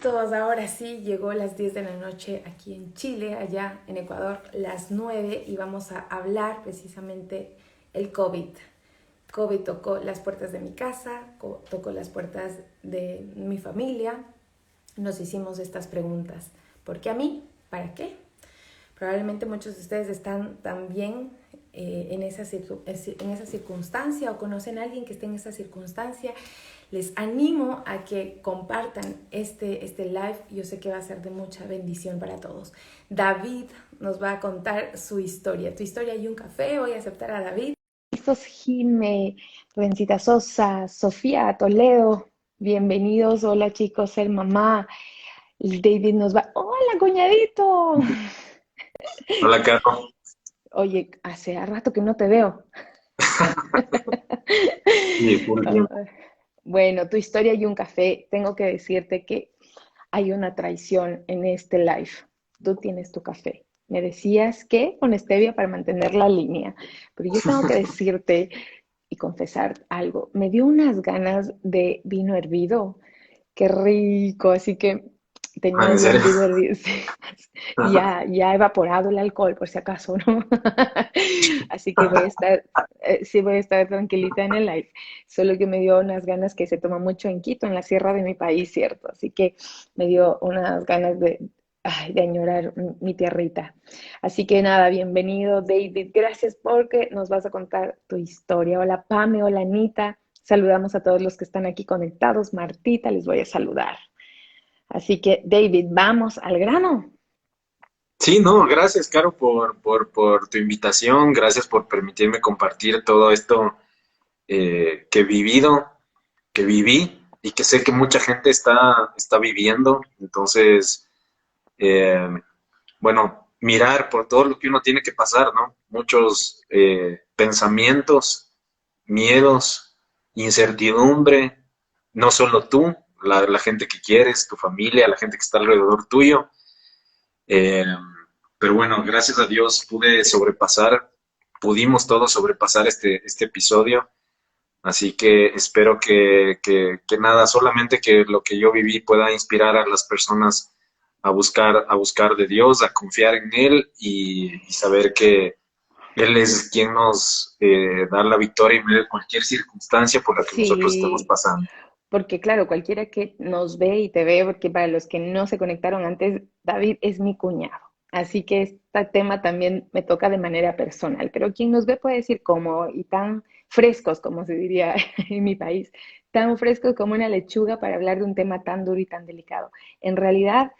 Listos, ahora sí, llegó las 10 de la noche aquí en Chile, allá en Ecuador las 9 y vamos a hablar precisamente el COVID. COVID tocó las puertas de mi casa, tocó las puertas de mi familia, nos hicimos estas preguntas. ¿Por qué a mí? ¿Para qué? Probablemente muchos de ustedes están también en esa circunstancia o conocen a alguien que esté en esa circunstancia. Les animo a que compartan este live. Yo sé que va a ser de mucha bendición para todos. David nos va a contar su historia. Tu historia y un café. Voy a aceptar a David. Listos, Jime, Rencita Sosa, Sofía Toledo, bienvenidos. Hola chicos, ser mamá. El David nos va. ¡Hola, cuñadito! Hola, Caro. Oye, hace rato que no te veo. Sí, full tiempo. Bueno, tu historia y un café. Tengo que decirte que hay una traición en este live. Tú tienes tu café. Me decías que con stevia para mantener la línea, pero yo tengo que decirte y confesar algo. Me dio unas ganas de vino hervido. Qué rico, así que tenía Ah, ¿en un serio? buen vino hervido. Sí. Ya ha evaporado el alcohol, por si acaso, ¿no? Así que sí voy a estar tranquilita en el live. Solo que me dio unas ganas que se toma mucho en Quito, en la sierra de mi país, ¿cierto? Así que me dio unas ganas de añorar mi tierrita. Así que nada, bienvenido, David. Gracias porque nos vas a contar tu historia. Hola, Pame, hola, Anita. Saludamos a todos los que están aquí conectados. Martita, les voy a saludar. Así que, David, vamos al grano. Sí, no, gracias, Caro, por tu invitación. Gracias por permitirme compartir todo esto que he vivido, que viví y que sé que mucha gente está viviendo. Entonces, eh, bueno, mirar por todo lo que uno tiene que pasar, ¿no? Muchos pensamientos, miedos, incertidumbre, no solo tú, la gente que quieres, tu familia, la gente que está alrededor tuyo. Eh, pero bueno, gracias a Dios pudimos todos sobrepasar este episodio. Así que espero que nada, solamente que lo que yo viví pueda inspirar a las personas a buscar de Dios, a confiar en Él y saber que Él es quien nos da la victoria en medio de cualquier circunstancia por la que nosotros estemos Sí, pasando. porque claro, cualquiera que nos ve y te ve, porque para los que no se conectaron antes, David es mi cuñado. Así que este tema también me toca de manera personal, pero quien nos ve puede decir como, y tan frescos, como se diría en mi país, tan frescos como una lechuga para hablar de un tema tan duro y tan delicado. En realidad,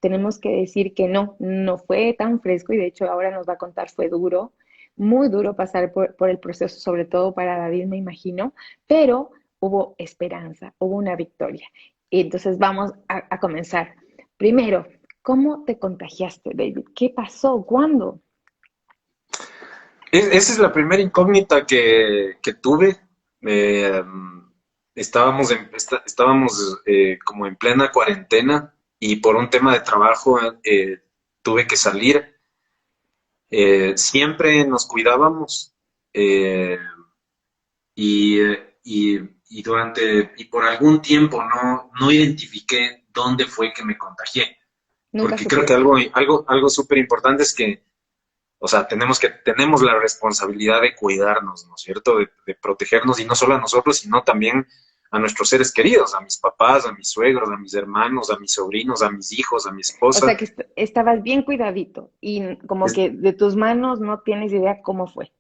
tenemos que decir que no fue tan fresco y de hecho ahora nos va a contar, fue duro, muy duro pasar por el proceso, sobre todo para David, me imagino, pero hubo esperanza, hubo una victoria. Y entonces vamos a comenzar. Primero, ¿cómo te contagiaste, David? ¿Qué pasó? ¿Cuándo? Esa es la primera incógnita que tuve. Eh, estábamos como en plena cuarentena y por un tema de trabajo tuve que salir. Siempre nos cuidábamos eh, y por algún tiempo no identifiqué dónde fue que me contagié. Nunca Porque creo que supiste. algo súper importante es que, o sea, tenemos la responsabilidad de cuidarnos, ¿no es cierto? De protegernos y no solo a nosotros, sino también a nuestros seres queridos, a mis papás, a mis suegros, a mis hermanos, a mis sobrinos, a mis hijos, a mi O sea esposa. que estabas bien cuidadito y como Es- que de tus manos no tienes idea cómo fue.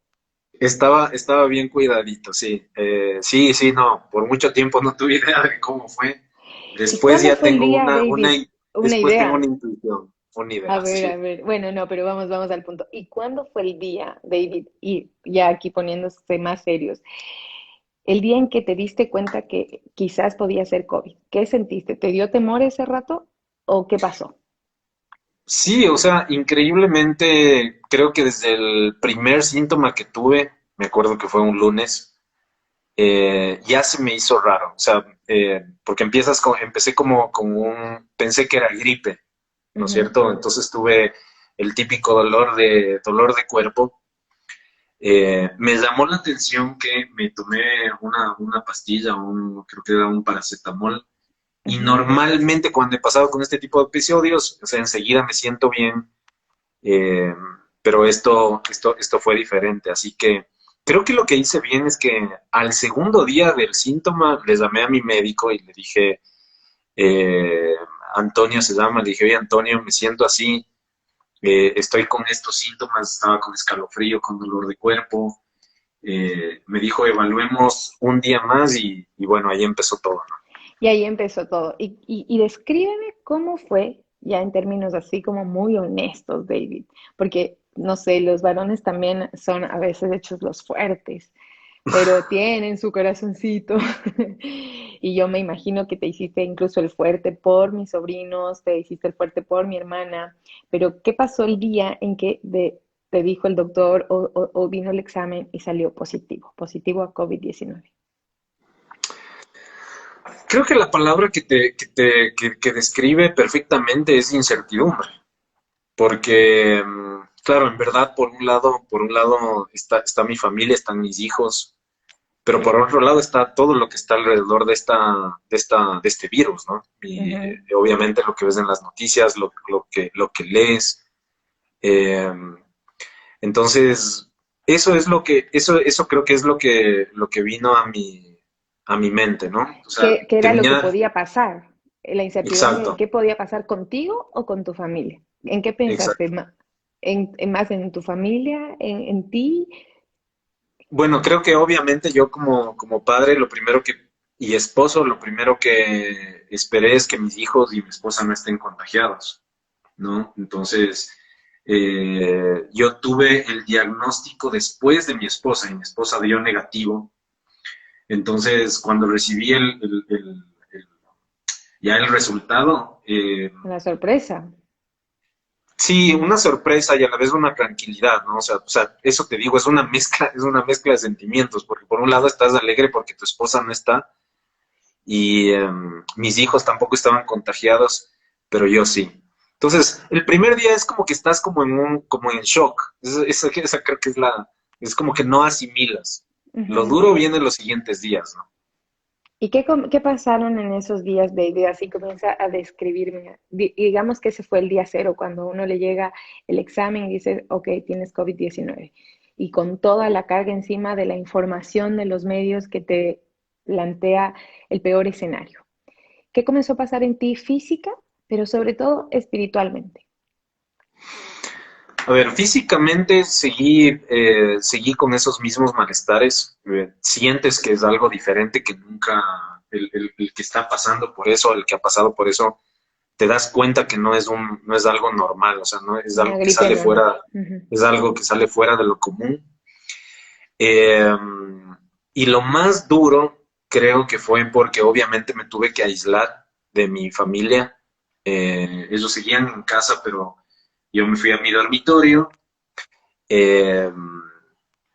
estaba bien cuidadito, sí. Sí, no, por mucho tiempo no tuve idea de cómo fue. ¿Y Después cuándo ya fue el tengo día, David? Una después tengo idea. una intuición, una idea, A sí. ver. Bueno, no, pero vamos al punto. ¿Y cuándo fue el día, David? Y ya aquí poniéndose más serios. El día en que te diste cuenta que quizás podía ser COVID. ¿Qué sentiste? ¿Te dio temor ese rato o qué pasó? Sí, o sea, increíblemente, creo que desde el primer síntoma que tuve, me acuerdo que fue un lunes, ya se me hizo raro, o sea, porque empecé pensé que era gripe, ¿no es Ujú. cierto? Entonces tuve el típico dolor de cuerpo. Me llamó la atención que me tomé una pastilla, creo que era un paracetamol, Y normalmente cuando he pasado con este tipo de episodios, o sea, enseguida me siento bien, eh, pero esto fue diferente. Así que creo que lo que hice bien es que al segundo día del síntoma les llamé a mi médico y le dije, eh, Antonio se llama, le dije, oye Antonio, me siento así, estoy con estos síntomas, estaba con escalofrío, con dolor de cuerpo. Me dijo, evaluemos un día más y bueno, ahí empezó todo, ¿no? Y ahí empezó todo. Y descríbeme cómo fue, ya en términos así como muy honestos, David, porque, no sé, los varones también son a veces hechos los fuertes, pero tienen su corazoncito. Y yo me imagino que te hiciste incluso el fuerte por mis sobrinos, te hiciste el fuerte por mi hermana, pero ¿qué pasó el día en que te dijo el doctor o vino el examen y salió positivo, positivo a COVID-19? Creo que la palabra que describe perfectamente es incertidumbre, porque, claro, en verdad, por un lado está mi familia, están mis hijos, pero por otro lado está todo lo que está alrededor de este virus, ¿no? Y Ujú. obviamente lo que ves en las noticias, lo que lees. eh, entonces, eso creo que es lo que vino a mi mente, ¿no? O sea, ¿Qué era lo que tenía, podía pasar? La incertidumbre de exacto, qué podía pasar contigo o con tu familia. ¿En qué pensaste? exacto. ¿Más en tu familia? ¿En ti? Bueno, creo que obviamente yo como padre, y esposo, lo primero que esperé es que mis hijos y mi esposa no estén contagiados, ¿no? Entonces, yo tuve el diagnóstico después de mi esposa y mi esposa dio negativo. Entonces, cuando recibí ya el resultado, La sorpresa. sí, una sorpresa y a la vez una tranquilidad, ¿no? O sea, eso te digo, es una mezcla de sentimientos, porque por un lado estás alegre porque tu esposa no está y mis hijos tampoco estaban contagiados, pero yo sí. Entonces, el primer día es como que estás como en shock. Esa creo que es como que no asimilas. Lo Ujú. duro viene los siguientes días, ¿no? ¿Y qué pasaron en esos días, David? Así comienza a describirme. Digamos que ese fue el día cero, cuando uno le llega el examen y dice, ok, tienes COVID-19. Y con toda la carga encima de la información de los medios que te plantea el peor escenario. ¿Qué comenzó a pasar en ti física, pero sobre todo espiritualmente? A ver, físicamente seguí con esos mismos malestares. Sientes que es algo diferente que nunca, el que está pasando por eso, el que ha pasado por eso, te das cuenta que no es algo normal, o sea, no es Una algo que gripe sale normal. fuera, Ujú. es algo que sale fuera de lo común. Eh, y lo más duro creo que fue porque obviamente me tuve que aislar de mi familia. Ellos seguían en casa, pero yo me fui a mi dormitorio. eh,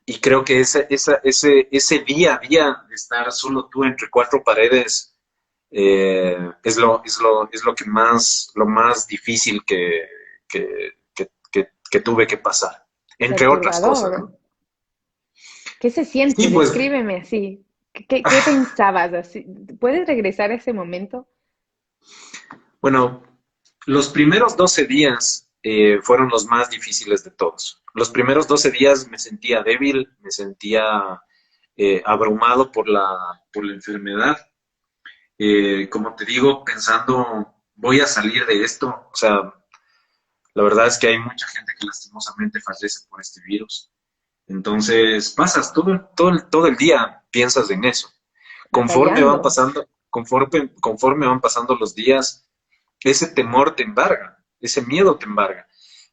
y creo que ese día a día de estar solo tú entre cuatro paredes es lo lo más difícil que tuve que pasar, entre otras cosas, Perturbador. ¿no? ¿Qué se Sí, siente? pues, Descríbeme así. ¿Qué pensabas así? ¿Puedes regresar a ese momento? bueno, los primeros 12 días fueron los más difíciles de todos. Los primeros 12 días me sentía débil, me sentía abrumado por la enfermedad. Como te digo, pensando, voy a salir de esto. O sea, la verdad es que hay mucha gente que lastimosamente fallece por este virus. Entonces, pasas todo el día, piensas en eso. Conforme van Batallando. pasando, conforme van pasando los días, ese temor te embarga, ese miedo te embarga.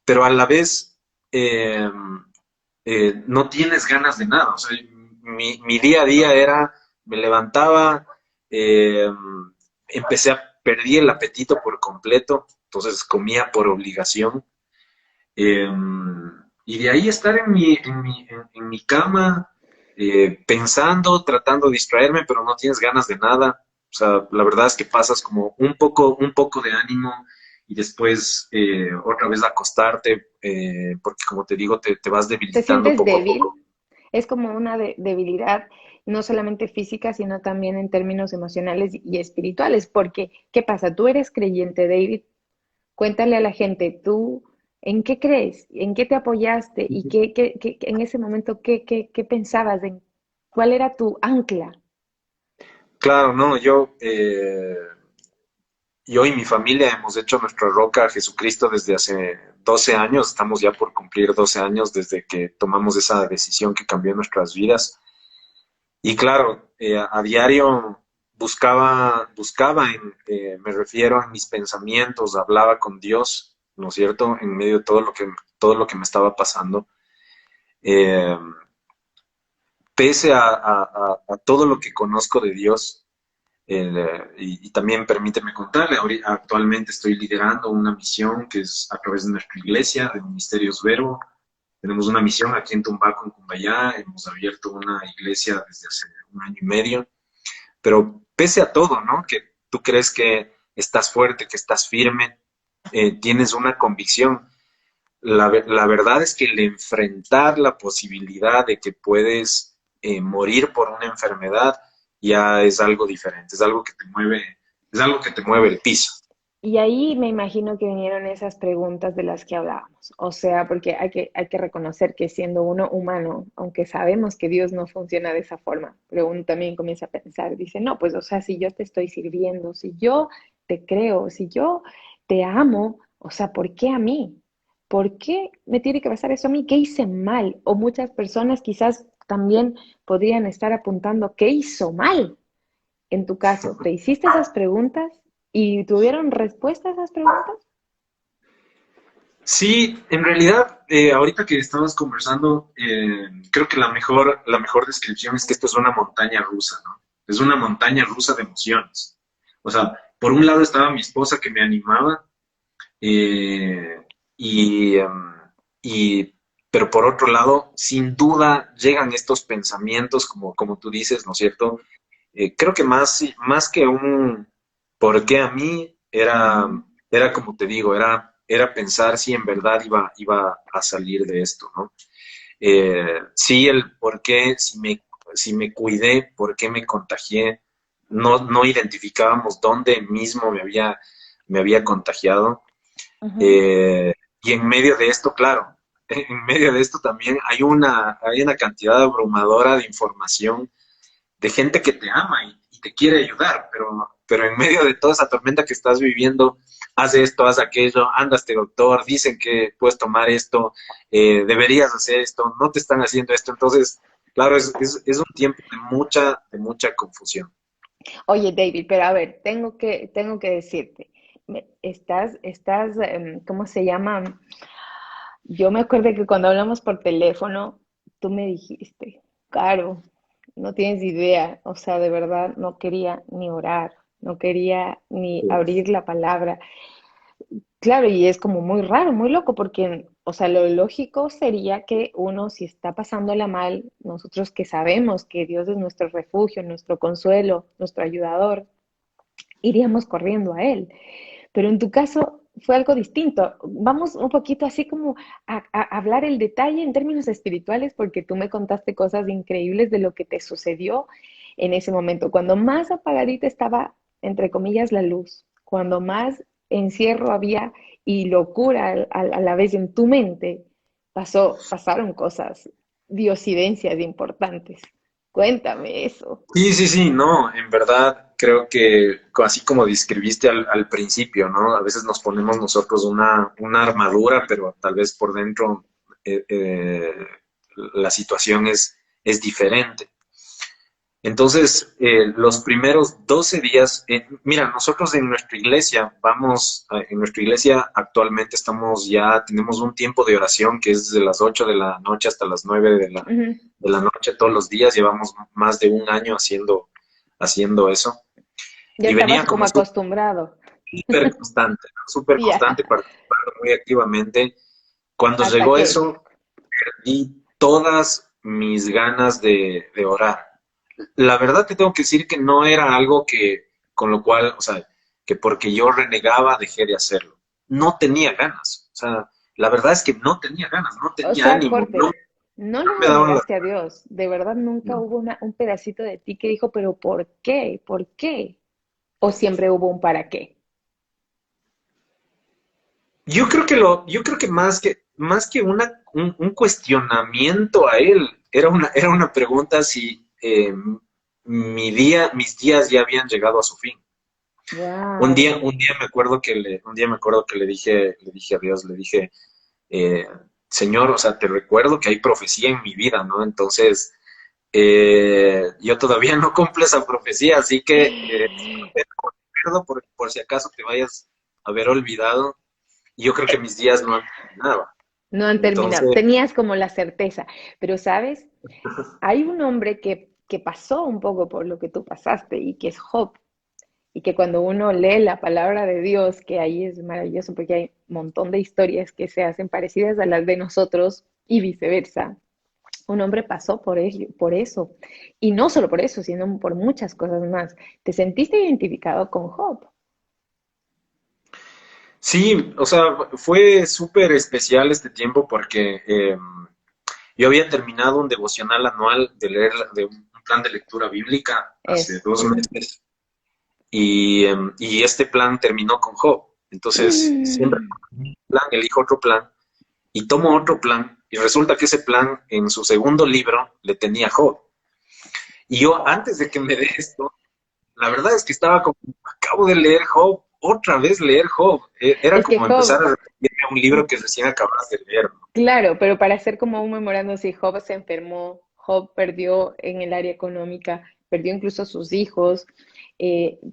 Pero a la vez, eh, no tienes ganas de nada. O sea, mi día a día era, me levantaba, eh, perdí el apetito por completo, entonces comía por obligación. eh, y de ahí estar en mi cama, pensando, tratando de distraerme, pero no tienes ganas de nada. O sea, la verdad es que pasas como un poco de ánimo y después otra vez acostarte, porque como te digo, te vas ¿Te debilitando sientes poco a poco. débil? Es como una debilidad no solamente física, sino también en términos emocionales y espirituales. Porque, ¿qué pasa? Tú eres creyente, David. Cuéntale a la gente, tú, ¿en qué crees? ¿En qué te apoyaste? ¿Y en ese momento, qué pensabas? ¿Cuál era tu ancla? Claro, no, yo y mi familia hemos hecho nuestra roca a Jesucristo desde hace 12 años, estamos ya por cumplir 12 años desde que tomamos esa decisión que cambió nuestras vidas. Y claro, a diario me refiero a mis pensamientos, hablaba con Dios, ¿no es cierto?, en medio de todo lo que me estaba pasando. Eh, Pese a todo lo que conozco de Dios, y también permíteme contarle, actualmente estoy liderando una misión que es a través de nuestra iglesia, de Ministerios Vero. Tenemos una misión aquí en Tumbaco, en Cumbayá. Hemos abierto una iglesia desde hace un año y medio. Pero pese a todo, ¿no? Que tú crees que estás fuerte, que estás firme, tienes una convicción. La verdad es que el enfrentar la posibilidad de que puedes morir por una enfermedad ya es algo diferente, es algo que te mueve el piso. Y ahí me imagino que vinieron esas preguntas de las que hablábamos. O sea, porque hay que reconocer que siendo uno humano, aunque sabemos que Dios no funciona de esa forma, pero uno también comienza a pensar, dice, no, pues o sea, si yo te estoy sirviendo, si yo te creo, si yo te amo, o sea, ¿por qué a mí? ¿Por qué me tiene que pasar eso a mí? ¿Qué hice mal? O muchas personas quizás también podrían estar apuntando, ¿qué hizo mal? En tu caso, ¿te hiciste esas preguntas y tuvieron respuesta a esas preguntas? Sí, en realidad, ahorita que estabas conversando, creo que la mejor descripción es que esto es una montaña rusa, ¿no? Es una montaña rusa de emociones. O sea, por un lado estaba mi esposa que me animaba, eh, y, em, y, pero por otro lado, sin duda llegan estos pensamientos, como tú dices, ¿no es cierto? Creo que más que un por qué a mí, Ujú. era como te digo, era pensar si en verdad iba a salir de esto, ¿no? Sí, el por qué, si me cuidé, por qué me contagié, no identificábamos dónde mismo me había contagiado. Ujú. Eh, y en medio de esto, claro, en medio de esto también hay una cantidad abrumadora de información de gente que te ama y te quiere ayudar, pero en medio de toda esa tormenta que estás viviendo, haz esto, haz aquello, anda a este doctor, dicen que puedes tomar esto, deberías hacer esto, no te están haciendo esto. Entonces, claro, es un tiempo de mucha confusión. Oye, David, pero a ver, tengo que decirte, ¿cómo se llama? Yo me acuerdo que cuando hablamos por teléfono, tú me dijiste, Caro, no tienes idea, o sea, de verdad no quería ni orar, no quería ni abrir la palabra. Claro, y es como muy raro, muy loco, porque, o sea, lo lógico sería que uno, si está pasándola mal, nosotros que sabemos que Dios es nuestro refugio, nuestro consuelo, nuestro ayudador, iríamos corriendo a Él. Pero en tu caso fue algo distinto. Vamos un poquito así como a hablar el detalle en términos espirituales, porque tú me contaste cosas increíbles de lo que te sucedió en ese momento, cuando más apagadita estaba, entre comillas, la luz, cuando más encierro había y locura a la vez en tu mente, pasaron cosas, diosidencias importantes. Cuéntame eso. Sí, sí, sí, no, en verdad creo que así como describiste al principio, ¿no? A veces nos ponemos nosotros una armadura, pero tal vez por dentro eh, eh, la situación es diferente. Entonces, los primeros 12 días, mira, nosotros en nuestra iglesia en nuestra iglesia actualmente tenemos un tiempo de oración que es desde las 8 de la noche hasta las 9 Ujú. de la noche todos los días. Llevamos más de un año haciendo eso. Ya Y estabas venía como como acostumbrado. ¿no? Súper Ya. constante, participando muy activamente. Cuando ¿Hasta llegó qué? eso, perdí todas mis ganas de orar. La verdad te tengo que decir que no era algo con lo cual, o sea, que porque yo renegaba dejé de hacerlo. No tenía ganas. O sea, la verdad es que no tenía ganas, no O tenía sea, ánimo, no, corte. No No le me daban las... renegaste a Dios, de verdad nunca no. hubo un pedacito de ti que dijo, pero ¿por qué? ¿Por qué? ¿O siempre hubo un para qué? Yo creo que más que un cuestionamiento a él, era una pregunta si mis días ya habían llegado a su fin. Wow. Un día me acuerdo que le dije a Dios, le dije, eh, Señor, o sea, te recuerdo que hay profecía en mi vida, ¿no? Entonces, yo todavía no cumplo esa profecía, así que te recuerdo por si acaso te vayas a haber olvidado. Y yo creo que mis días no han terminado. No han terminado. Entonces, Tenías como la certeza, pero sabes, hay un hombre que pasó un poco por lo que tú pasaste y que es Job. Y que cuando uno lee la palabra de Dios, que ahí es maravilloso porque hay un montón de historias que se hacen parecidas a las de nosotros y viceversa. Un hombre pasó por ello, por eso. Y no solo por eso, sino por muchas cosas más. ¿Te sentiste identificado con Job? sí, o sea, fue súper especial este tiempo porque yo había terminado un devocional anual de leer de un plan de lectura bíblica hace Eso. 2 meses y este plan terminó con Job. Entonces, siempre Mm. plan, elijo otro plan y tomo otro plan y resulta que ese plan en su segundo libro le tenía Job. Y yo antes de que me dé esto, la verdad es que estaba como, acabo de leer Job, otra vez leer Job. Era Es que como empezar Job, a repetir un libro que recién acabas de leer, ¿no? claro, pero para hacer como un memorando, si Job se enfermó, Job perdió en el área económica, perdió incluso a sus hijos,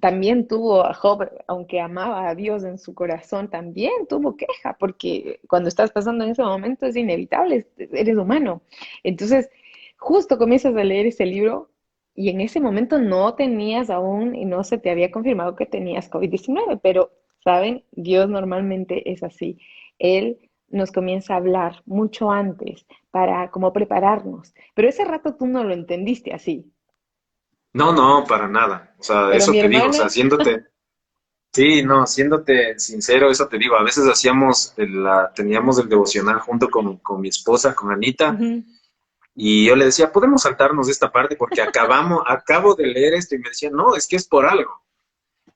también tuvo a Job, aunque amaba a Dios en su corazón, también tuvo queja, porque cuando estás pasando en ese momento es inevitable, eres humano. Entonces, justo comienzas a leer ese libro y en ese momento no tenías aún y no se te había confirmado que tenías COVID-19, pero, ¿saben? Dios normalmente es así. Él nos comienza a hablar mucho antes para como prepararnos. Pero ese rato tú no lo entendiste así. No, no, para nada. O sea, Pero eso mi te digo, o sea, hermana, siéndote, sí, no, siéndote sincero, eso te digo, a veces teníamos el devocional junto con mi esposa, con Anita, ujú, y yo le decía, podemos saltarnos de esta parte porque acabo de leer esto y me decía, no, es que es por algo.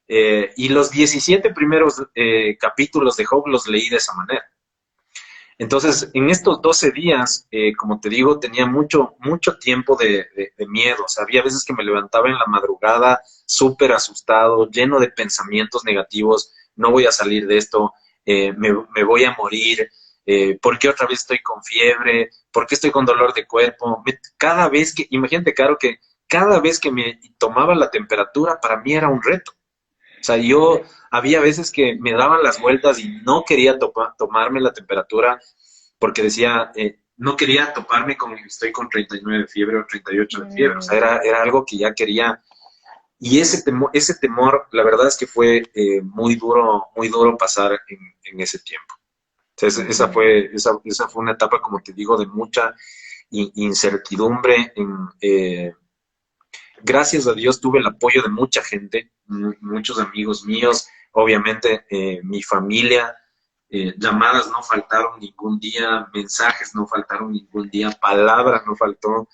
Y los 17 primeros capítulos de Job los leí de esa manera. Entonces, en estos 12 días, como te digo, tenía mucho tiempo de miedo. O sea, había veces que me levantaba en la madrugada súper asustado, lleno de pensamientos negativos. No voy a salir de esto, me voy a morir. ¿Por qué otra vez estoy con fiebre? ¿Por qué estoy con dolor de cuerpo? Cada vez que, imagínate, Caro, que cada vez que me tomaba la temperatura, para mí era un reto. O sea, yo había veces que me daban las vueltas y no quería tomarme la temperatura porque decía, no quería toparme con estoy con 39 de fiebre o 38 de fiebre. O sea, mm, era algo que ya quería. Y ese temor, la verdad es que fue muy duro pasar en ese tiempo. Entonces, ujú, esa fue una etapa, como te digo, de mucha incertidumbre gracias a Dios tuve el apoyo de mucha gente, muchos amigos míos, obviamente mi familia, llamadas no faltaron ningún día, mensajes no faltaron ningún día, palabras no faltó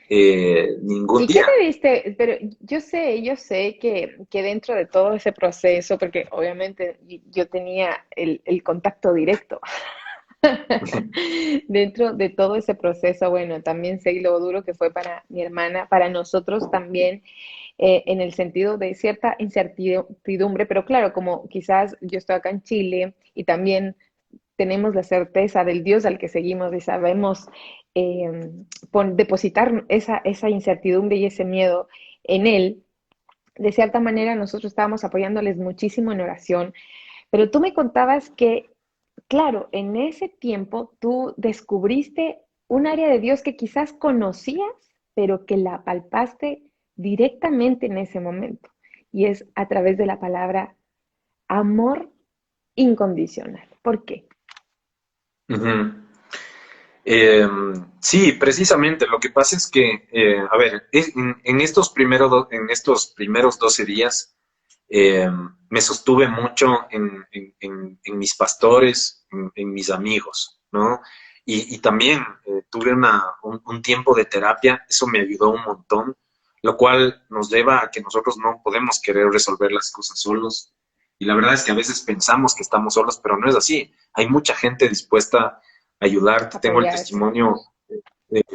ningún ¿y qué día. te diste? Pero yo sé que dentro de todo ese proceso, porque obviamente yo tenía el contacto directo, dentro de todo ese proceso, bueno, también sé lo duro que fue para mi hermana, para nosotros también, en el sentido de cierta incertidumbre, pero claro, como quizás yo estoy acá en Chile y también tenemos la certeza del Dios al que seguimos y sabemos eh, depositar esa incertidumbre y ese miedo en Él, de cierta manera nosotros estábamos apoyándoles muchísimo en oración, pero tú me contabas que, claro, en ese tiempo tú descubriste un área de Dios que quizás conocías, pero que la palpaste directamente en ese momento, y es a través de la palabra amor incondicional. ¿Por qué? Ujú. Eh, sí, precisamente. Lo que pasa es que, a ver, en estos primeros 12 días eh, me sostuve mucho en mis pastores, en mis amigos, ¿no? y también tuve un tiempo de terapia, eso me ayudó un montón, lo cual nos lleva a que nosotros no podemos querer resolver las cosas solos. Y la verdad es que a veces pensamos que estamos solos, pero no es así. Hay mucha gente dispuesta a ayudarte. Tengo el Apoyarse. testimonio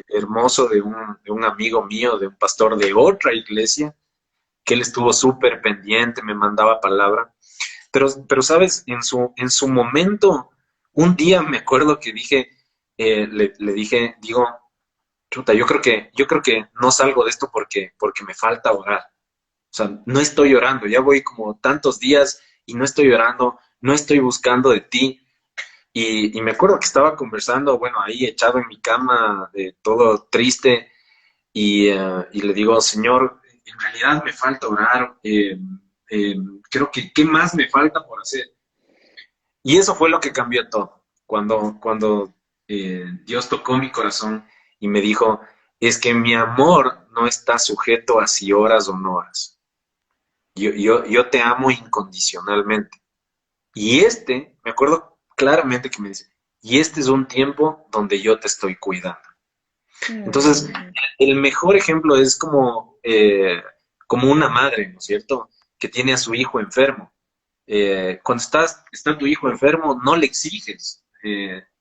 hermoso de un amigo mío, de un pastor de otra iglesia, que él estuvo súper pendiente, me mandaba palabra. Pero sabes, en su momento, un día me acuerdo que dije, le dije, digo, chuta, yo creo que no salgo de esto porque me falta orar. O sea, no estoy orando, ya voy como tantos días y no estoy orando, no estoy buscando de ti. Y me acuerdo que estaba conversando, bueno, ahí echado en mi cama, todo triste, y le digo, Señor, en realidad me falta orar, eh, creo que, ¿qué más me falta por hacer? Y eso fue lo que cambió todo. Cuando Dios tocó mi corazón y me dijo, es que mi amor no está sujeto a si oras o no oras. Yo te amo incondicionalmente. Y me acuerdo claramente que me dice, y este es un tiempo donde yo te estoy cuidando. Entonces, Mm, el mejor ejemplo es como una madre, ¿no es cierto?, que tiene a su hijo enfermo. Cuando está tu hijo enfermo, no le exiges,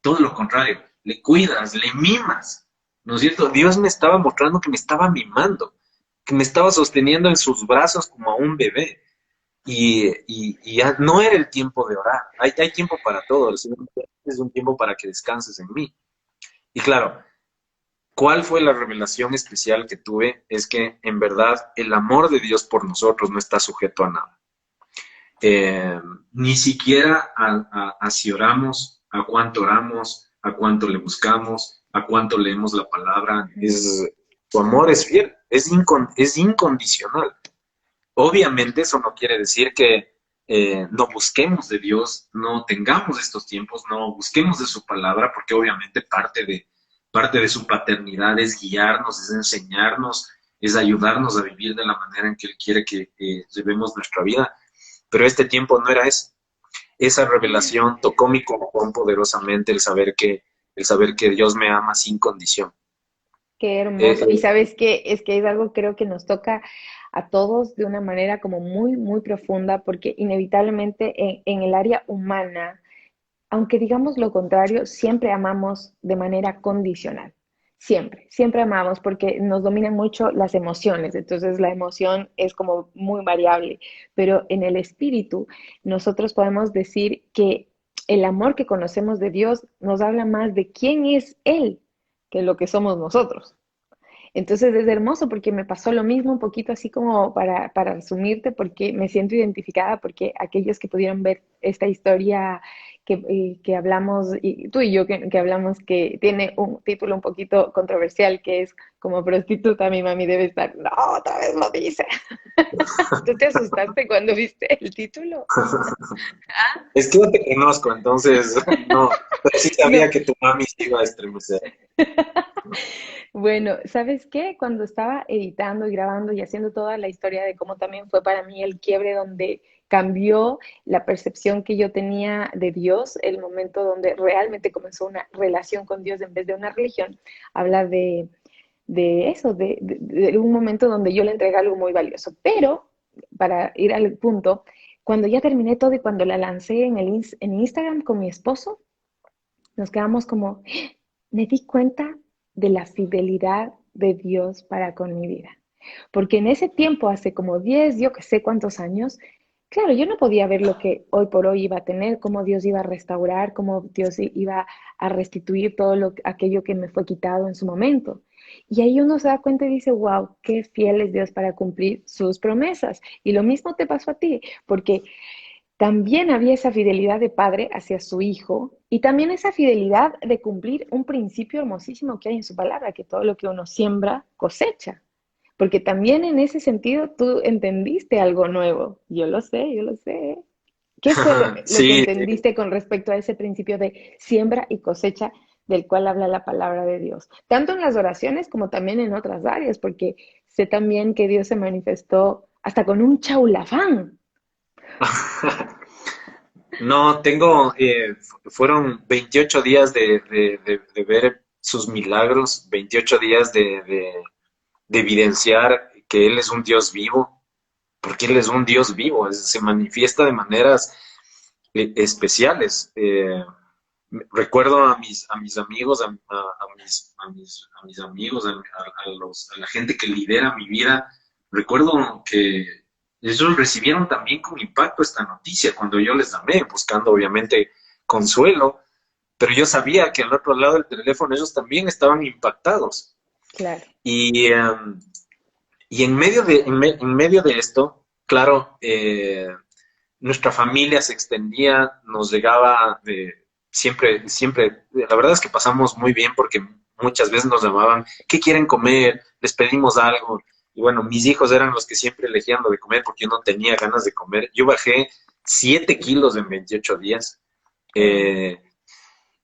todo lo contrario, le cuidas, le mimas, ¿no es cierto? Dios me estaba mostrando que me estaba mimando, que me estaba sosteniendo en sus brazos como a un bebé. Y ya no era el tiempo de orar. Hay tiempo para todo. El Señor es un tiempo para que descanses en mí. Y claro, ¿cuál fue la revelación especial que tuve? Es que en verdad el amor de Dios por nosotros no está sujeto a nada. Eh, Ni siquiera a si oramos, a cuánto oramos, a cuánto le buscamos, a cuánto leemos la palabra. ujú. Tu amor es fiel, es incondicional. Obviamente eso no quiere decir que no busquemos de Dios, no tengamos estos tiempos, no busquemos de su palabra, porque obviamente parte de su paternidad es guiarnos, es enseñarnos, es ayudarnos a vivir de la manera en que Él quiere que llevemos nuestra vida. Pero este tiempo no era eso. Esa revelación tocó mi corazón poderosamente, el saber que Dios me ama sin condición. Qué Eh, hermoso. Y eh, sabes qué, es que es algo creo que nos toca a todos de una manera como muy, muy profunda, porque inevitablemente en el área humana, aunque digamos lo contrario, siempre amamos de manera condicional. Siempre, siempre amamos porque nos dominan mucho las emociones. Entonces la emoción es como muy variable. Pero en el espíritu, nosotros podemos decir que el amor que conocemos de Dios nos habla más de quién es Él que lo que somos nosotros. Entonces es hermoso porque me pasó lo mismo un poquito así como para resumirte, porque me siento identificada, porque aquellos que pudieron ver esta historia que hablamos, y tú y yo que hablamos, que tiene un título un poquito controversial, que es como prostituta, mi mami debe estar, no, otra vez lo dice. ¿Tú te asustaste cuando viste el título? Es que no te conozco, entonces no, pero sí No, sabía que tu mami se iba a estremecer. bueno, ¿sabes qué? Cuando estaba editando y grabando y haciendo toda la historia de cómo también fue para mí el quiebre donde cambió la percepción que yo tenía de Dios, el momento donde realmente comenzó una relación con Dios en vez de una religión, habla de eso, de un momento donde yo le entregué algo muy valioso. Pero, para ir al punto, cuando ya terminé todo y cuando la lancé en Instagram con mi esposo, nos quedamos como, me di cuenta de la fidelidad de Dios para con mi vida. Porque en ese tiempo, hace como 10 yo que sé cuántos años, claro, yo no podía ver lo que hoy por hoy iba a tener, cómo Dios iba a restaurar, cómo Dios iba a restituir todo aquello que me fue quitado en su momento. Y ahí uno se da cuenta y dice, wow, qué fiel es Dios para cumplir sus promesas. Y lo mismo te pasó a ti, porque también había esa fidelidad de padre hacia su hijo y también esa fidelidad de cumplir un principio hermosísimo que hay en su palabra, que todo lo que uno siembra cosecha. Porque también en ese sentido tú entendiste algo nuevo. Yo lo sé, yo lo sé. ¿Qué fue lo que Sí, entendiste con respecto a ese principio de siembra y cosecha del cual habla la palabra de Dios? Tanto en las oraciones como también en otras áreas, porque sé también que Dios se manifestó hasta con un chaulafán. No, tengo, fueron 28 días de ver sus milagros, 28 días de evidenciar que Él es un Dios vivo, porque Él es un Dios vivo, se manifiesta de maneras especiales. Recuerdo a mis amigos, a mis amigos, a la gente que lidera mi vida, recuerdo que ellos recibieron también con impacto esta noticia cuando yo les llamé, buscando obviamente consuelo, pero yo sabía que al otro lado del teléfono ellos también estaban impactados. Claro. Y, y en medio de esto, claro, nuestra familia se extendía, nos llegaba siempre, la verdad es que pasamos muy bien porque muchas veces nos llamaban, ¿qué quieren comer? Les pedimos algo. Y bueno, mis hijos eran los que siempre elegían lo de comer porque yo no tenía ganas de comer. Yo bajé 7 kilos en 28 días. Wow.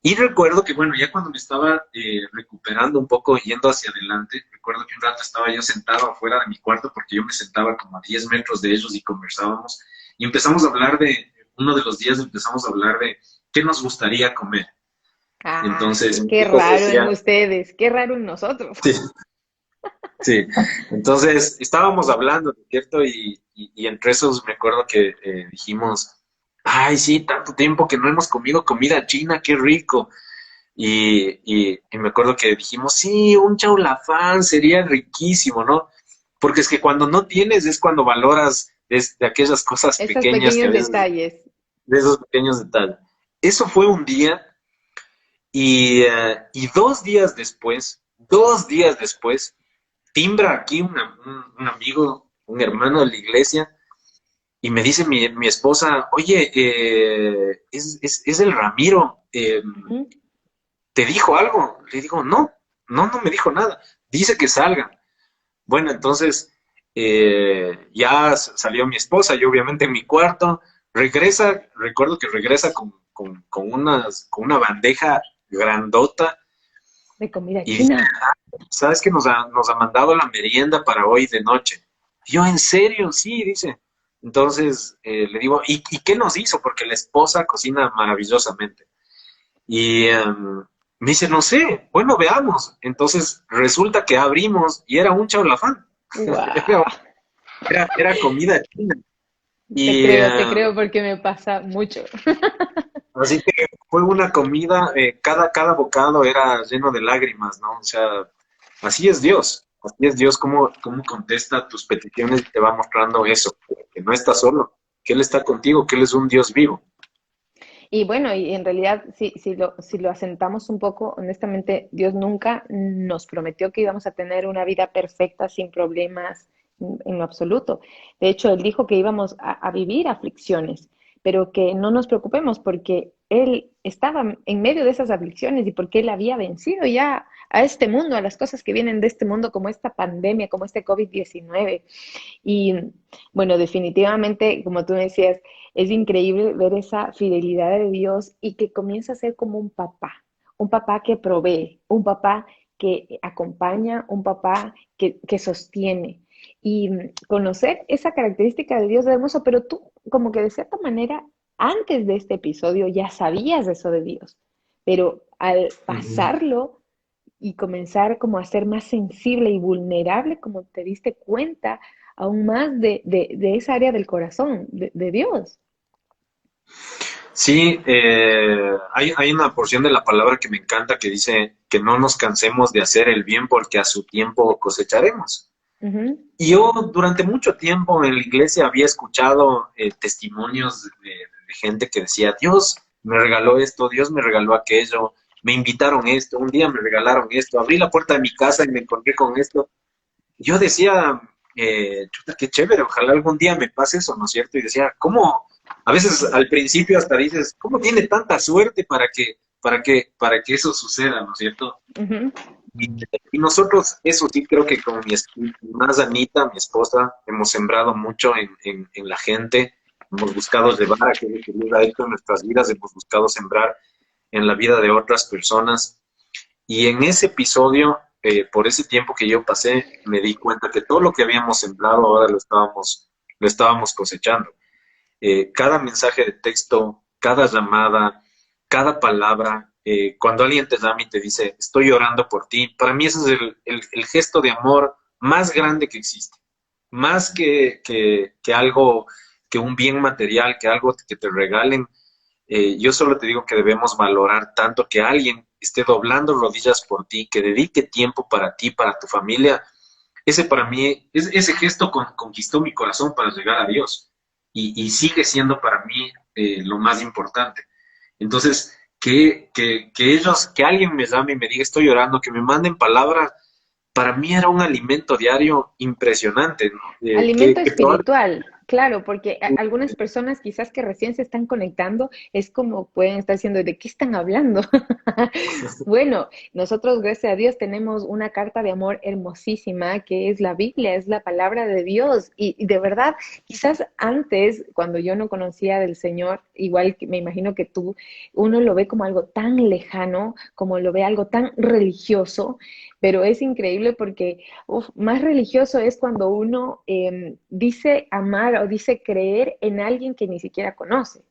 Y recuerdo que, bueno, ya cuando me estaba recuperando un poco, yendo hacia adelante, recuerdo que un rato estaba yo sentado afuera de mi cuarto porque yo me sentaba como a 10 metros de ellos y conversábamos. Y empezamos a hablar uno de los días empezamos a hablar de qué nos gustaría comer. Ah, Entonces, mis qué hijos raro en decían, ustedes, qué raro en nosotros. sí, sí. Entonces, estábamos hablando, ¿no es cierto? Y entre esos me acuerdo que dijimos, ay, sí, tanto tiempo que no hemos comido comida china, qué rico. Y me acuerdo que dijimos, sí, un chaulafán sería riquísimo, ¿no? Porque es que cuando no tienes es cuando valoras de aquellas cosas Esos pequeñas que a pequeños veces, detalles. de esos pequeños detalles. Eso fue un día y 2 días después, timbra aquí un amigo, un hermano de la iglesia y me dice mi esposa, oye, es el Ramiro. Ujú. ¿Te dijo algo? Le digo, no me dijo nada. Dice que salgan. Bueno, entonces ya salió mi esposa, yo obviamente en mi cuarto. Regresa, recuerdo que regresa con una bandeja grandota De comida y dice, china. ¿sabes que nos ha mandado la merienda para hoy de noche? Y yo, ¿en serio? Sí, dice. Entonces le digo, ¿y qué nos hizo? Porque la esposa cocina maravillosamente. Y me dice, no sé, bueno, veamos. Entonces resulta que abrimos y era un chaulafán. Era, Wow. era comida china. Y Te creo porque me pasa mucho. así que fue una comida, cada bocado era lleno de lágrimas, ¿no? O sea, así es Dios. Así es Dios cómo contesta tus peticiones y te va mostrando eso, que no estás solo, que Él está contigo, que Él es un Dios vivo. Y bueno, y en realidad, si lo asentamos un poco, honestamente, Dios nunca nos prometió que íbamos a tener una vida perfecta, sin problemas, en lo absoluto. De hecho, Él dijo que íbamos a vivir aflicciones, pero que no nos preocupemos porque Él estaba en medio de esas aflicciones y porque Él había vencido ya a este mundo, a las cosas que vienen de este mundo, como esta pandemia, como este COVID-19. Y bueno, definitivamente, como tú decías, es increíble ver esa fidelidad de Dios y que comienza a ser como un papá que provee, un papá que acompaña, un papá que sostiene. Y conocer esa característica de Dios es hermoso, pero tú como que de cierta manera, antes de este episodio ya sabías eso de Dios, pero al Ujú. pasarlo y comenzar como a ser más sensible y vulnerable, como te diste cuenta aún más de esa área del corazón, de Dios. Sí, hay una porción de la palabra que me encanta que dice que no nos cansemos de hacer el bien porque a su tiempo cosecharemos. Ujú. Y yo durante mucho tiempo en la iglesia había escuchado testimonios de gente que decía, Dios me regaló esto, Dios me regaló aquello, me invitaron esto, un día me regalaron esto, abrí la puerta de mi casa y me encontré con esto. Yo decía, chuta, qué chévere, ojalá algún día me pase eso, ¿no es cierto? Y decía, ¿cómo? A veces al principio hasta dices, ¿cómo tiene tanta suerte para que eso suceda, ¿no es cierto? Ujú. Y, y nosotros, eso sí, creo que con mi más Anita, mi esposa, hemos sembrado mucho en la gente, hemos buscado llevar aquello que Dios ha hecho en nuestras vidas, hemos buscado sembrar en la vida de otras personas. Y en ese episodio, por ese tiempo que yo pasé, me di cuenta que todo lo que habíamos sembrado ahora lo estábamos cosechando. Cada mensaje de texto cada llamada, cada palabra. Cuando alguien te llama y te dice, estoy orando por ti, para mí ese es el gesto de amor más grande que existe. Más que algo, que un bien material, que algo que te regalen. Yo solo te digo que debemos valorar tanto que alguien esté doblando rodillas por ti, que dedique tiempo para ti, para tu familia. Ese para mí, ese gesto conquistó mi corazón para llegar a Dios y sigue siendo para mí lo más importante. Entonces, que alguien me llame y me diga estoy llorando, que me manden palabras, para mí era un alimento diario impresionante, ¿no? Alimento espiritual, claro, porque algunas personas quizás que recién se están conectando, es como pueden estar diciendo, ¿de qué están hablando? Bueno, nosotros, gracias a Dios, tenemos una carta de amor hermosísima que es la Biblia, es la palabra de Dios. Y de verdad, quizás antes, cuando yo no conocía del Señor, igual que me imagino que tú, uno lo ve como algo tan lejano, como lo ve algo tan religioso, pero es increíble porque más religioso es cuando uno dice amar o dice creer en alguien que ni siquiera conoce.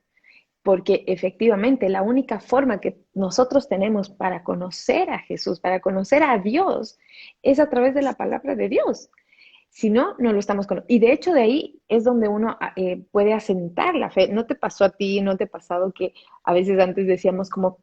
Porque efectivamente la única forma que nosotros tenemos para conocer a Jesús, para conocer a Dios, es a través de la palabra de Dios. Si no, no lo estamos conociendo. Y de hecho de ahí es donde uno puede asentar la fe. ¿No te pasó a ti, no te ha pasado que a veces antes decíamos como,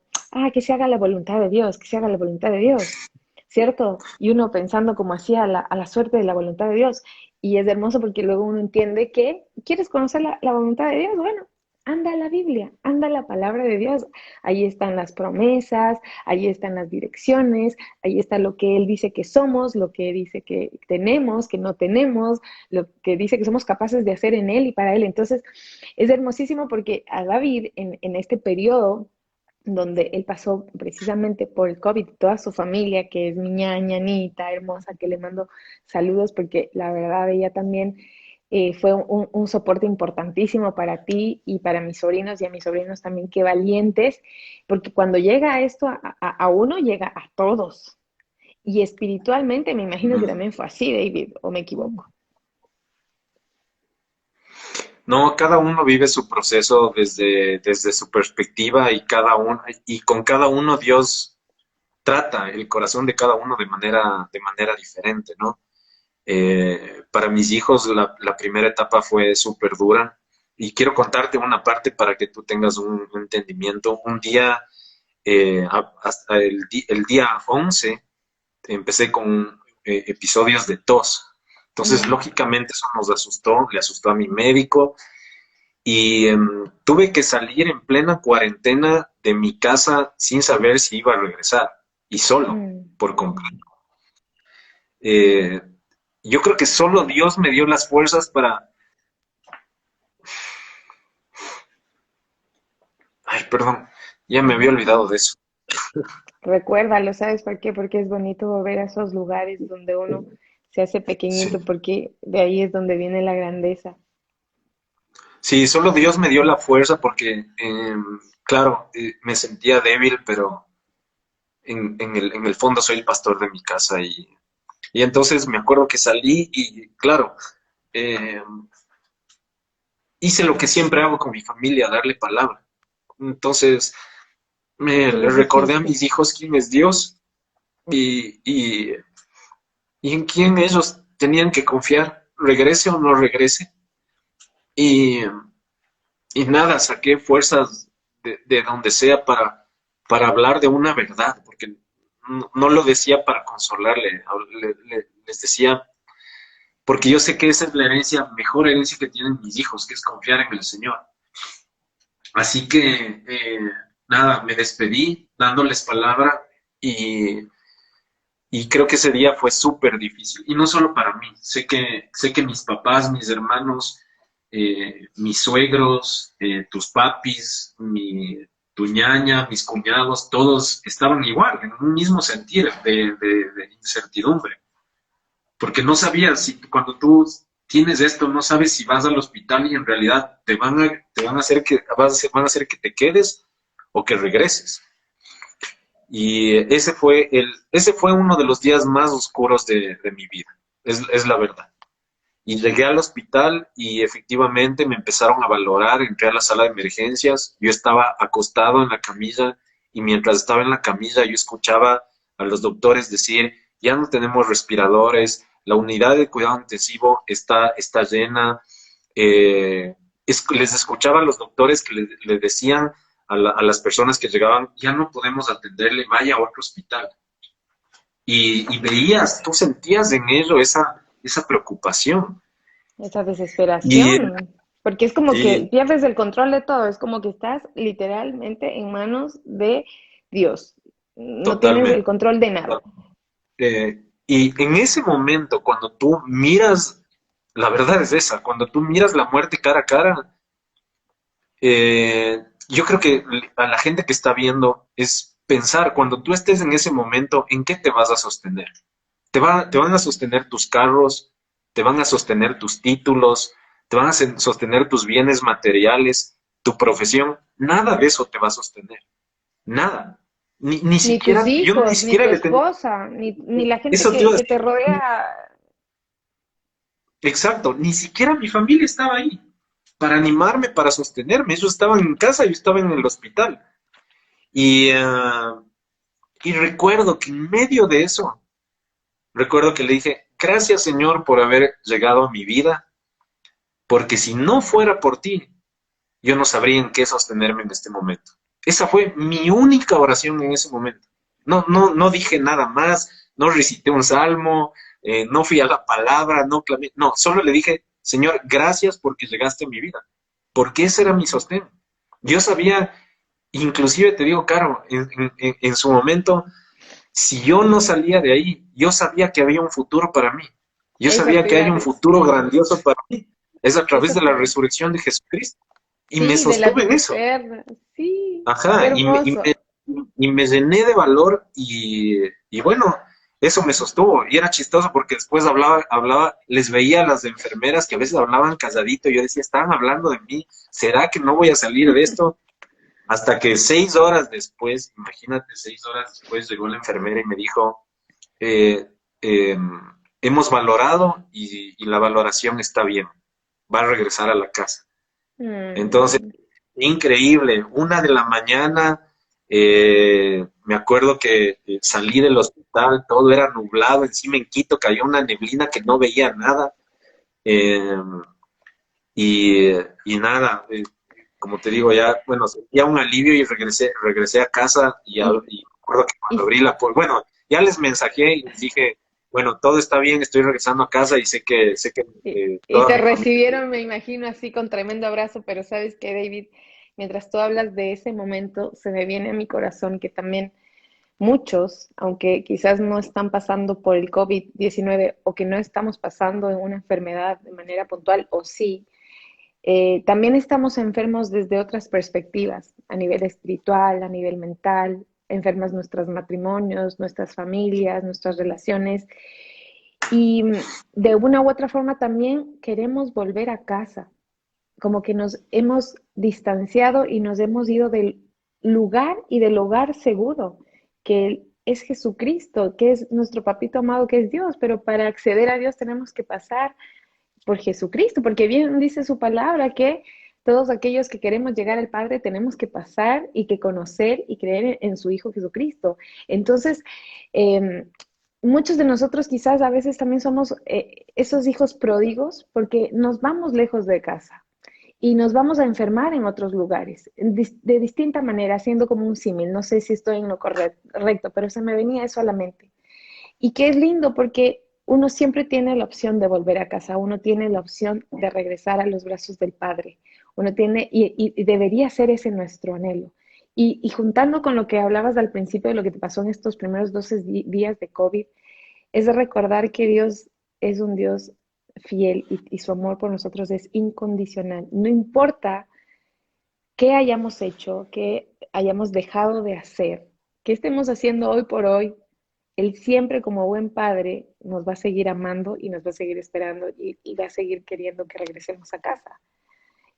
que se haga la voluntad de Dios, que se haga la voluntad de Dios? ¿Cierto? Y uno pensando como hacía a la suerte de la voluntad de Dios. Y es hermoso porque luego uno entiende que quieres conocer la voluntad de Dios. Bueno, anda a la Biblia, anda a la palabra de Dios. Ahí están las promesas, ahí están las direcciones, ahí está lo que Él dice que somos, lo que dice que tenemos, que no tenemos, lo que dice que somos capaces de hacer en Él y para Él. Entonces, es hermosísimo porque a David en este periodo donde él pasó precisamente por el COVID, toda su familia, que es mi ñaña, Anita, hermosa, que le mando saludos porque la verdad ella también fue un soporte importantísimo para ti y para mis sobrinos y a mis sobrinos también, qué valientes, porque cuando llega esto a uno, llega a todos. Y espiritualmente me imagino que también fue así, David, ¿o me equivoco? No, cada uno vive su proceso desde su perspectiva y con cada uno Dios trata el corazón de cada uno de manera diferente, ¿no? Para mis hijos la primera etapa fue súper dura y quiero contarte una parte para que tú tengas un entendimiento. Un día, hasta el día 11, empecé con episodios de tos. Entonces, Mm. lógicamente eso nos asustó, le asustó a mi médico y tuve que salir en plena cuarentena de mi casa sin saber si iba a regresar y solo, Mm. por completo. Eh, yo creo que solo Dios me dio las fuerzas para... Ay, perdón, ya me había olvidado de eso. Recuérdalo, ¿sabes por qué? Porque es bonito volver a esos lugares donde uno se hace Sí, pequeñito, porque de ahí es donde viene la grandeza. sí, solo Dios me dio la fuerza porque, claro, me sentía débil, pero en el fondo soy el pastor de mi casa y entonces me acuerdo que salí y, claro, eh, hice lo que siempre hago con mi familia, darle palabra. Entonces, ¿Qué le les recordé a dijiste? mis hijos quién es Dios y, y, y en quién ellos tenían que confiar, regrese o no regrese. Y, y nada, saqué fuerzas de donde sea para hablar de una verdad, porque no lo decía para consolarle, les decía, porque yo sé que esa es la herencia, mejor herencia que tienen mis hijos, que es confiar en el Señor. Así que, nada, me despedí dándoles palabra y, y creo que ese día fue súper difícil. Y no solo para mí, sé que mis papás, mis hermanos, mis suegros, tus papis, tu ñaña, mis cuñados, todos estaban igual, en un mismo sentir de incertidumbre. Porque no sabías si cuando tú tienes esto, no sabes si vas al hospital y en realidad te van a hacer van a hacer que te quedes o que regreses. Y ese fue uno de los días más oscuros de mi vida, es la verdad. Y llegué al hospital y efectivamente me empezaron a valorar, entré a la sala de emergencias, yo estaba acostado en la camilla y mientras estaba en la camilla yo escuchaba a los doctores decir, ya no tenemos respiradores, la unidad de cuidado intensivo está llena. Les escuchaba a los doctores que le decían a las personas que llegaban, ya no podemos atenderle, vaya a otro hospital. Y veías, tú sentías en ello esa preocupación. Esa Y desesperación, porque es como que sí, pierdes el control de todo, es como que estás literalmente en manos de Dios, no tienes el totalmente. control de nada. Y en ese momento, cuando tú miras, la verdad es esa, cuando tú miras la muerte cara a cara, yo creo que a la gente que está viendo es pensar, cuando tú estés en ese momento, ¿en qué te vas a sostener? Te van a sostener tus carros, te van a sostener tus títulos, te van a sostener tus bienes materiales, tu profesión. Nada de eso te va a sostener. Nada. Ni Ni tus siquiera, yo ni hijos, ni siquiera tu le tenía. esposa, ni la gente Eso te iba a que te decir. rodea. Exacto, ni siquiera mi familia estaba ahí para animarme, para sostenerme. Ellos estaban en casa, yo estaba en el hospital. Y, y recuerdo que en medio de eso, recuerdo que le dije, gracias Señor por haber llegado a mi vida, porque si no fuera por ti, yo no sabría en qué sostenerme en este momento. Esa fue mi única oración en ese momento. No dije nada más, no recité un salmo, no fui a la palabra, no clamé, no, solo le dije, Señor, gracias porque llegaste a mi vida, porque ese era mi sostén. Yo sabía, inclusive te digo, Caro, en su momento, si yo no salía de ahí, yo sabía que había un futuro para mí. Yo Eso sabía te que iba hay a un futuro decir, grandioso para mí. Es a través eso de la te... resurrección de Jesucristo. Y me Sí, de la sostuve en vida eso. eterna, sí, qué Ajá, hermoso. y me llené de valor y bueno, eso me sostuvo. Y era chistoso porque después les veía a las enfermeras que a veces hablaban calladito. Y yo decía, estaban hablando de mí. ¿Será que no voy a salir de esto? Hasta que 6 horas después, imagínate, 6 horas después llegó la enfermera y me dijo, eh, eh, hemos valorado y la valoración está bien. Va a regresar a la casa. Entonces, Mm, increíble. 1 de la mañana, me acuerdo que salí del hospital, todo era nublado, encima en Quito cayó una neblina que no veía nada. eh, y nada, como te digo, ya, bueno, sentía un alivio y regresé a casa y, y me acuerdo que cuando y, abrí la puerta, bueno, ya les mensajé y les dije, bueno, todo está bien, estoy regresando a casa y sé que y toda te mi familia. recibieron, me imagino, así con tremendo abrazo, pero sabes que, David, mientras tú hablas de ese momento, se me viene a mi corazón que también muchos, aunque quizás no están pasando por el COVID-19 o que no estamos pasando en una enfermedad de manera puntual, o sí, también estamos enfermos desde otras perspectivas, a nivel espiritual, a nivel mental, enfermas nuestros matrimonios, nuestras familias, nuestras relaciones. Y de una u otra forma también queremos volver a casa, como que nos hemos distanciado y nos hemos ido del lugar y del hogar seguro, que es Jesucristo, que es nuestro papito amado, que es Dios, pero para acceder a Dios tenemos que pasar por Jesucristo, porque bien dice su palabra que todos aquellos que queremos llegar al Padre tenemos que pasar y que conocer y creer en su Hijo Jesucristo. Entonces, eh, muchos de nosotros quizás a veces también somos esos hijos pródigos porque nos vamos lejos de casa y nos vamos a enfermar en otros lugares, de distinta manera, siendo como un símil. No sé si estoy en lo correcto, pero se me venía eso a la mente. Y que es lindo porque uno siempre tiene la opción de volver a casa, uno tiene la opción de regresar a los brazos del Padre, uno tiene, y debería ser ese nuestro anhelo. Y juntando con lo que hablabas al principio de lo que te pasó en estos primeros 12 días de COVID, es de recordar que Dios es un Dios fiel y su amor por nosotros es incondicional. No importa qué hayamos hecho, qué hayamos dejado de hacer, qué estemos haciendo hoy por hoy, Él siempre como buen padre nos va a seguir amando y nos va a seguir esperando y va a seguir queriendo que regresemos a casa.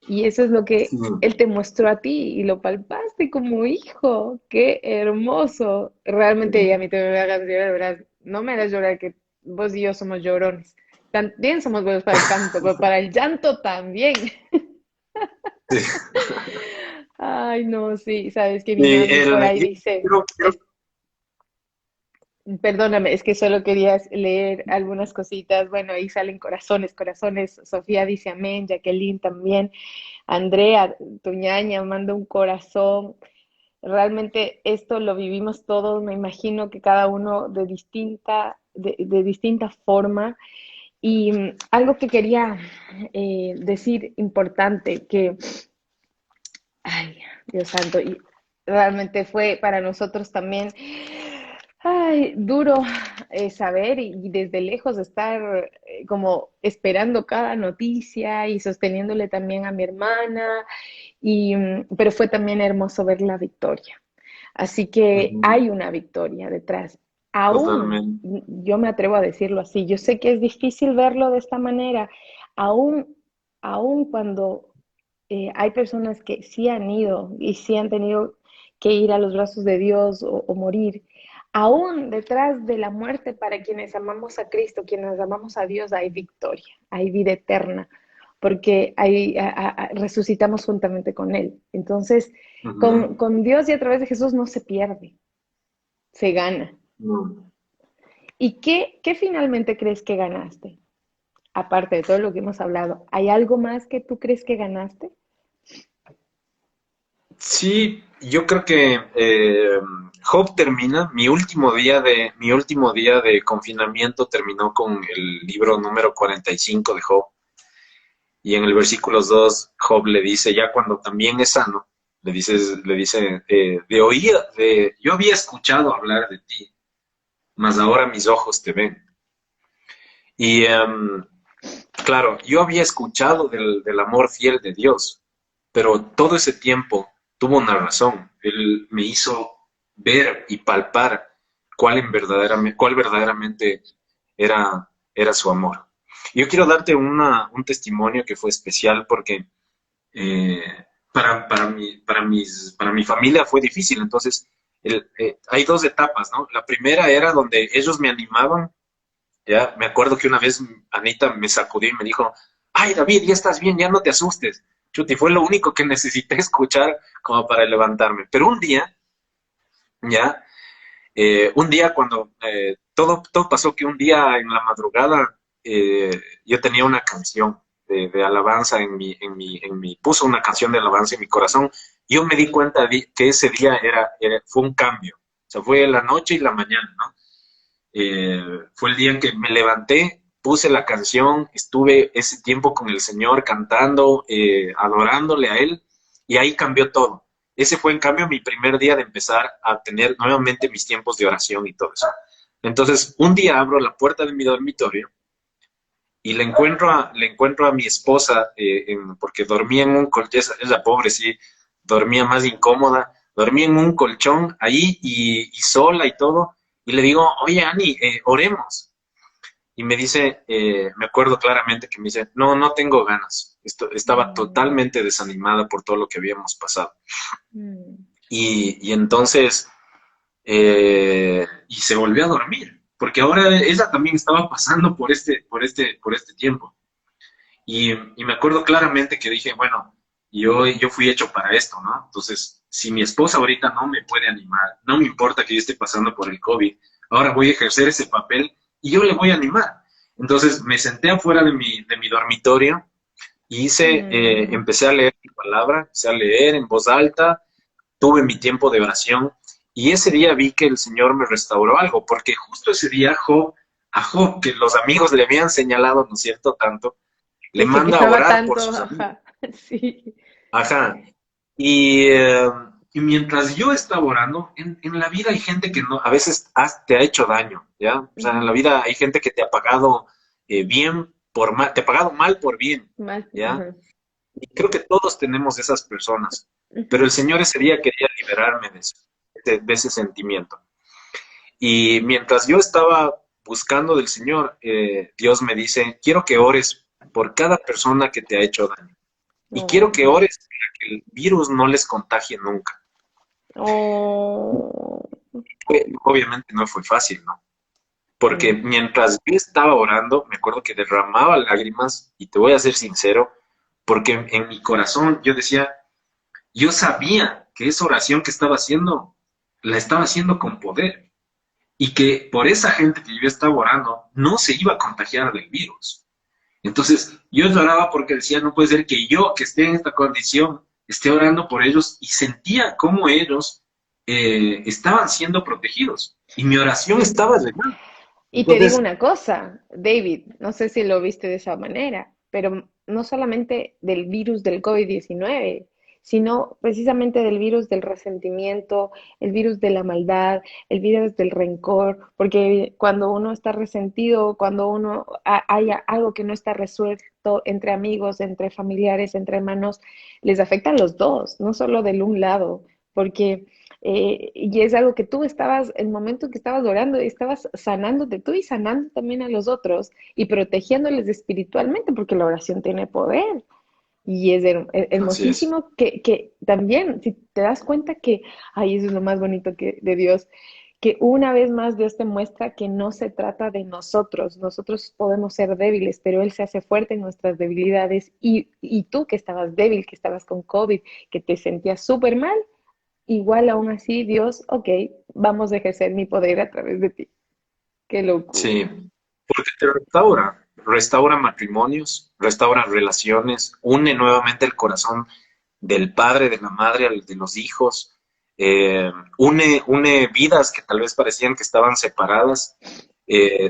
Y eso es lo que Él te mostró a ti y lo palpaste como hijo. ¡Qué hermoso! Realmente a mí te me hagas llorar, ¿verdad? No me hagas llorar, que vos y yo somos llorones. También somos buenos para el canto, pero para el llanto también. Sí. Ay, no, sí, sabes que mi Y mami por ahí yo dice, quiero perdóname, es que solo querías leer algunas cositas. Bueno, ahí salen corazones, corazones. Sofía dice amén, Jacqueline también. Andrea, tu ñaña, manda un corazón. Realmente esto lo vivimos todos, me imagino que cada uno de distinta forma. Y algo que quería decir importante, que, ay, Dios santo, y realmente fue para nosotros también, ay, duro saber y desde lejos estar como esperando cada noticia y sosteniéndole también a mi hermana, pero fue también hermoso ver la victoria. Así que Ujú, hay una victoria detrás. Aún, totalmente. yo me atrevo a decirlo así, yo sé que es difícil verlo de esta manera, aún, aún cuando hay personas que sí han ido y sí han tenido que ir a los brazos de Dios o morir, aún detrás de la muerte para quienes amamos a Cristo, quienes amamos a Dios, hay victoria, hay vida eterna, porque resucitamos juntamente con Él. Entonces, Ujú, con Dios y a través de Jesús no se pierde, se gana. ujú. ¿Y qué finalmente crees que ganaste? Aparte de todo lo que hemos hablado, ¿hay algo más que tú crees que ganaste? Sí, yo creo que Job termina, mi último día de confinamiento terminó con el libro número 45 de Job. Y en el versículo 2, Job le dice, ya cuando también es sano, le dice, yo había escuchado hablar de ti, mas ahora mis ojos te ven. Y claro, yo había escuchado del amor fiel de Dios, pero todo ese tiempo tuvo una razón. Él me hizo ver y palpar cuál verdaderamente era su amor. Yo quiero darte un testimonio que fue especial porque eh, para mi familia fue difícil. Entonces, hay dos etapas, ¿no? La primera era donde ellos me animaban. Ya, me acuerdo que una vez Anita me sacudió y me dijo, ay David, ya estás bien, ya no te asustes. Chuti, fue lo único que necesité escuchar como para levantarme. Pero ya, un día cuando todo pasó, que un día en la madrugada yo tenía una canción de alabanza puso una canción de alabanza en mi corazón. Yo me di cuenta que ese día fue un cambio. O sea, fue la noche y la mañana, ¿no? Fue el día en que me levanté, puse la canción, estuve ese tiempo con el Señor cantando, adorándole a Él, y ahí cambió todo. Ese fue en cambio mi primer día de empezar a tener nuevamente mis tiempos de oración y todo eso. Entonces, un día abro la puerta de mi dormitorio y le encuentro a mi esposa, porque dormía en un colchón, esa pobre sí, dormía más incómoda, dormía en un colchón ahí y sola y todo, y le digo, oye Ani, oremos. Y me dice, me acuerdo claramente que me dice, no, no tengo ganas. Estaba Mm, totalmente desanimada por todo lo que habíamos pasado. mm, Y entonces, y se volvió a dormir, porque ahora ella también estaba pasando por este tiempo. Y me acuerdo claramente que dije, bueno, yo fui hecho para esto, ¿no? Entonces, si mi esposa ahorita no me puede animar, no me importa que yo esté pasando por el COVID, ahora voy a ejercer ese papel y yo le voy a animar. Entonces me senté afuera de mi dormitorio y mm. empecé a leer mi palabra, empecé a leer en voz alta, tuve mi tiempo de oración y ese día vi que el Señor me restauró algo, porque justo ese día a Job, que los amigos le habían señalado, ¿no es cierto?, tanto, le Que se manda a quejaba orar por tanto, sus amigos. ajá, sí. Ajá. Y, eh, y mientras yo estaba orando, en la vida hay gente que no, a veces te ha hecho daño, ¿ya? O sea, en la Ujú, vida hay gente que te ha pagado bien por mal, te ha pagado mal por bien, más, ¿ya? ajá, Y creo que todos tenemos esas personas, pero ujú. el Señor ese día quería liberarme de ese sentimiento. Y mientras yo estaba buscando del Señor, Dios me dice, quiero que ores por cada persona que te ha hecho daño. Y quiero Oh, que ores para que el virus no les contagie nunca. oh, Obviamente no fue fácil, ¿no? porque Mm. mientras yo estaba orando, me acuerdo que derramaba lágrimas, y te voy a ser sincero, porque en mi corazón yo decía, yo sabía que esa oración que estaba haciendo, la estaba haciendo con poder, y que por esa gente que yo estaba orando, no se iba a contagiar del virus. Entonces, yo lloraba porque decía, no puede ser que yo, que esté en esta condición, esté orando por ellos, y sentía cómo ellos estaban siendo protegidos, y mi oración estaba llegando. Y te digo Entonces, una cosa, David, no sé si lo viste de esa manera, pero no solamente del virus del COVID-19, sino precisamente del virus del resentimiento, el virus de la maldad, el virus del rencor, porque cuando uno está resentido, cuando uno haya algo que no está resuelto entre amigos, entre familiares, entre hermanos, les afecta a los dos, no solo del un lado, porque y es algo que tú estabas, el momento que estabas orando, estabas sanándote tú y sanando también a los otros y protegiéndoles espiritualmente, porque la oración tiene poder. Y es así es. hermosísimo que también, si te das cuenta que, ay, eso es lo más bonito que, de Dios, que una vez más Dios te muestra que no se trata de nosotros. Nosotros podemos ser débiles, pero Él se hace fuerte en nuestras debilidades. Y tú que estabas débil, que estabas con COVID, que te sentías súper mal, igual aún así, Dios, ok, vamos a ejercer mi poder a través de ti. Qué locura. Sí, porque te restaura, restaura matrimonios, restaura relaciones, une nuevamente el corazón del padre, de la madre, de los hijos, une vidas que tal vez parecían que estaban separadas.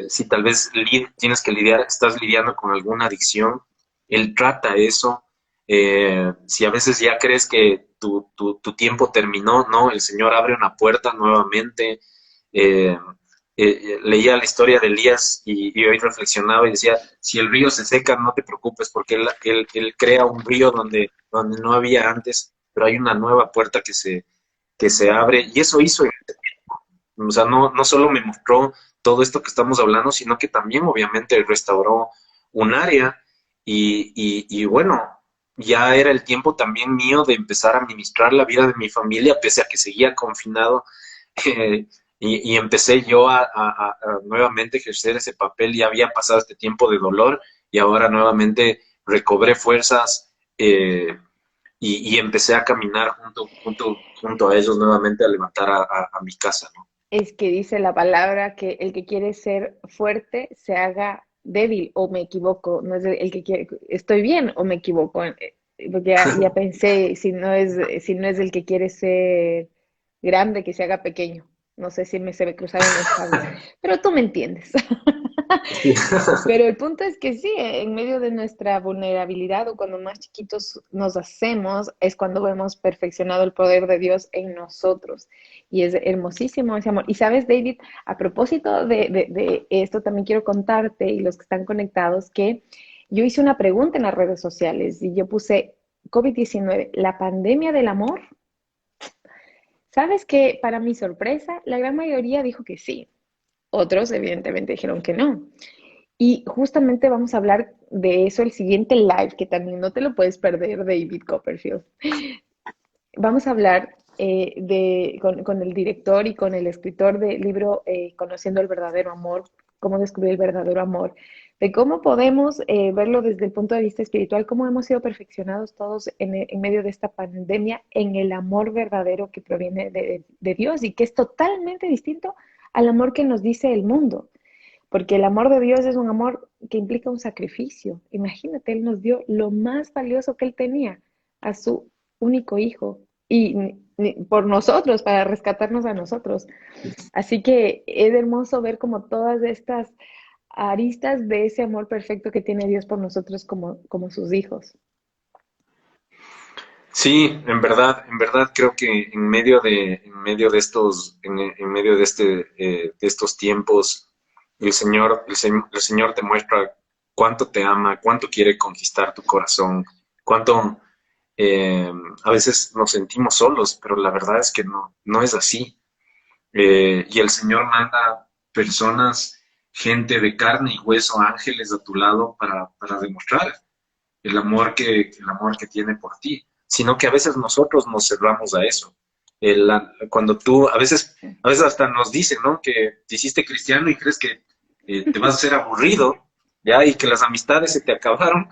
Si tal vez tienes que lidiar, estás lidiando con alguna adicción, él trata eso. Si a veces ya crees que tu tiempo terminó, no, el Señor abre una puerta nuevamente. Eh, Leía la historia de Elías, y hoy reflexionaba y decía, si el río se seca, no te preocupes, porque él crea un río donde no había antes, pero hay una nueva puerta que se abre, y eso hizo. O sea, no solo me mostró todo esto que estamos hablando, sino que también obviamente restauró un área, y bueno, ya era el tiempo también mío de empezar a administrar la vida de mi familia, pese a que seguía confinado. eh, y empecé yo a nuevamente ejercer ese papel. Ya había pasado este tiempo de dolor, y ahora nuevamente recobré fuerzas, y empecé a caminar junto a ellos nuevamente, a levantar a mi casa, ¿no? Es que dice la palabra que el que quiere ser fuerte se haga débil, o me equivoco, no es el que quiere, estoy bien o me equivoco. Porque ya pensé, si no es el que quiere ser grande, que se haga pequeño. No sé si se me cruzaron los cables, pero tú me entiendes. Pero el punto es que sí, en medio de nuestra vulnerabilidad o cuando más chiquitos nos hacemos, es cuando vemos perfeccionado el poder de Dios en nosotros. Y es hermosísimo ese amor. Y sabes, David, a propósito de esto, también quiero contarte y los que están conectados que yo hice una pregunta en las redes sociales y yo puse COVID-19, ¿la pandemia del amor? ¿Sabes que para mi sorpresa, la gran mayoría dijo que sí? Otros, evidentemente, dijeron que no. Y justamente vamos a hablar de eso el siguiente live, que también no te lo puedes perder, David Copperfield. Vamos a hablar con el director y con el escritor del libro Conociendo el verdadero amor, cómo descubrir el verdadero amor, de cómo podemos verlo desde el punto de vista espiritual, cómo hemos sido perfeccionados todos en medio de esta pandemia en el amor verdadero que proviene de Dios y que es totalmente distinto al amor que nos dice el mundo. Porque el amor de Dios es un amor que implica un sacrificio. Imagínate, Él nos dio lo más valioso que Él tenía, a su único hijo, y por nosotros, para rescatarnos a nosotros. Así que es hermoso ver como todas estas aristas de ese amor perfecto que tiene Dios por nosotros como sus hijos. Sí, en verdad creo que en medio de estos tiempos, el Señor te muestra cuánto te ama, cuánto quiere conquistar tu corazón, cuánto eh, a veces nos sentimos solos, pero la verdad es que no es así. Y el Señor manda personas, gente de carne y hueso, ángeles a tu lado para demostrar el amor que tiene por ti, sino que a veces nosotros nos cerramos a eso. Cuando tú, a veces hasta nos dicen, ¿no? Que te hiciste cristiano y crees que te vas a hacer aburrido, ¿ya? Y que las amistades se te acabaron,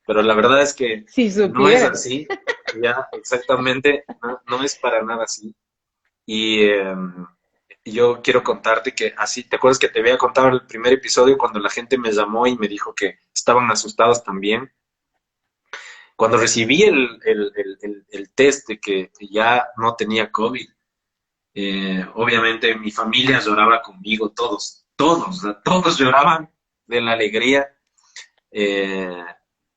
pero la verdad es que Si no es supieras. así, ya, exactamente, no, no es para nada así. Y yo quiero contarte que así, ¿te acuerdas que te había contado el primer episodio cuando la gente me llamó y me dijo que estaban asustados también? Cuando recibí el test de que ya no tenía COVID, obviamente mi familia lloraba conmigo, todos, o sea, todos lloraban de la alegría, eh,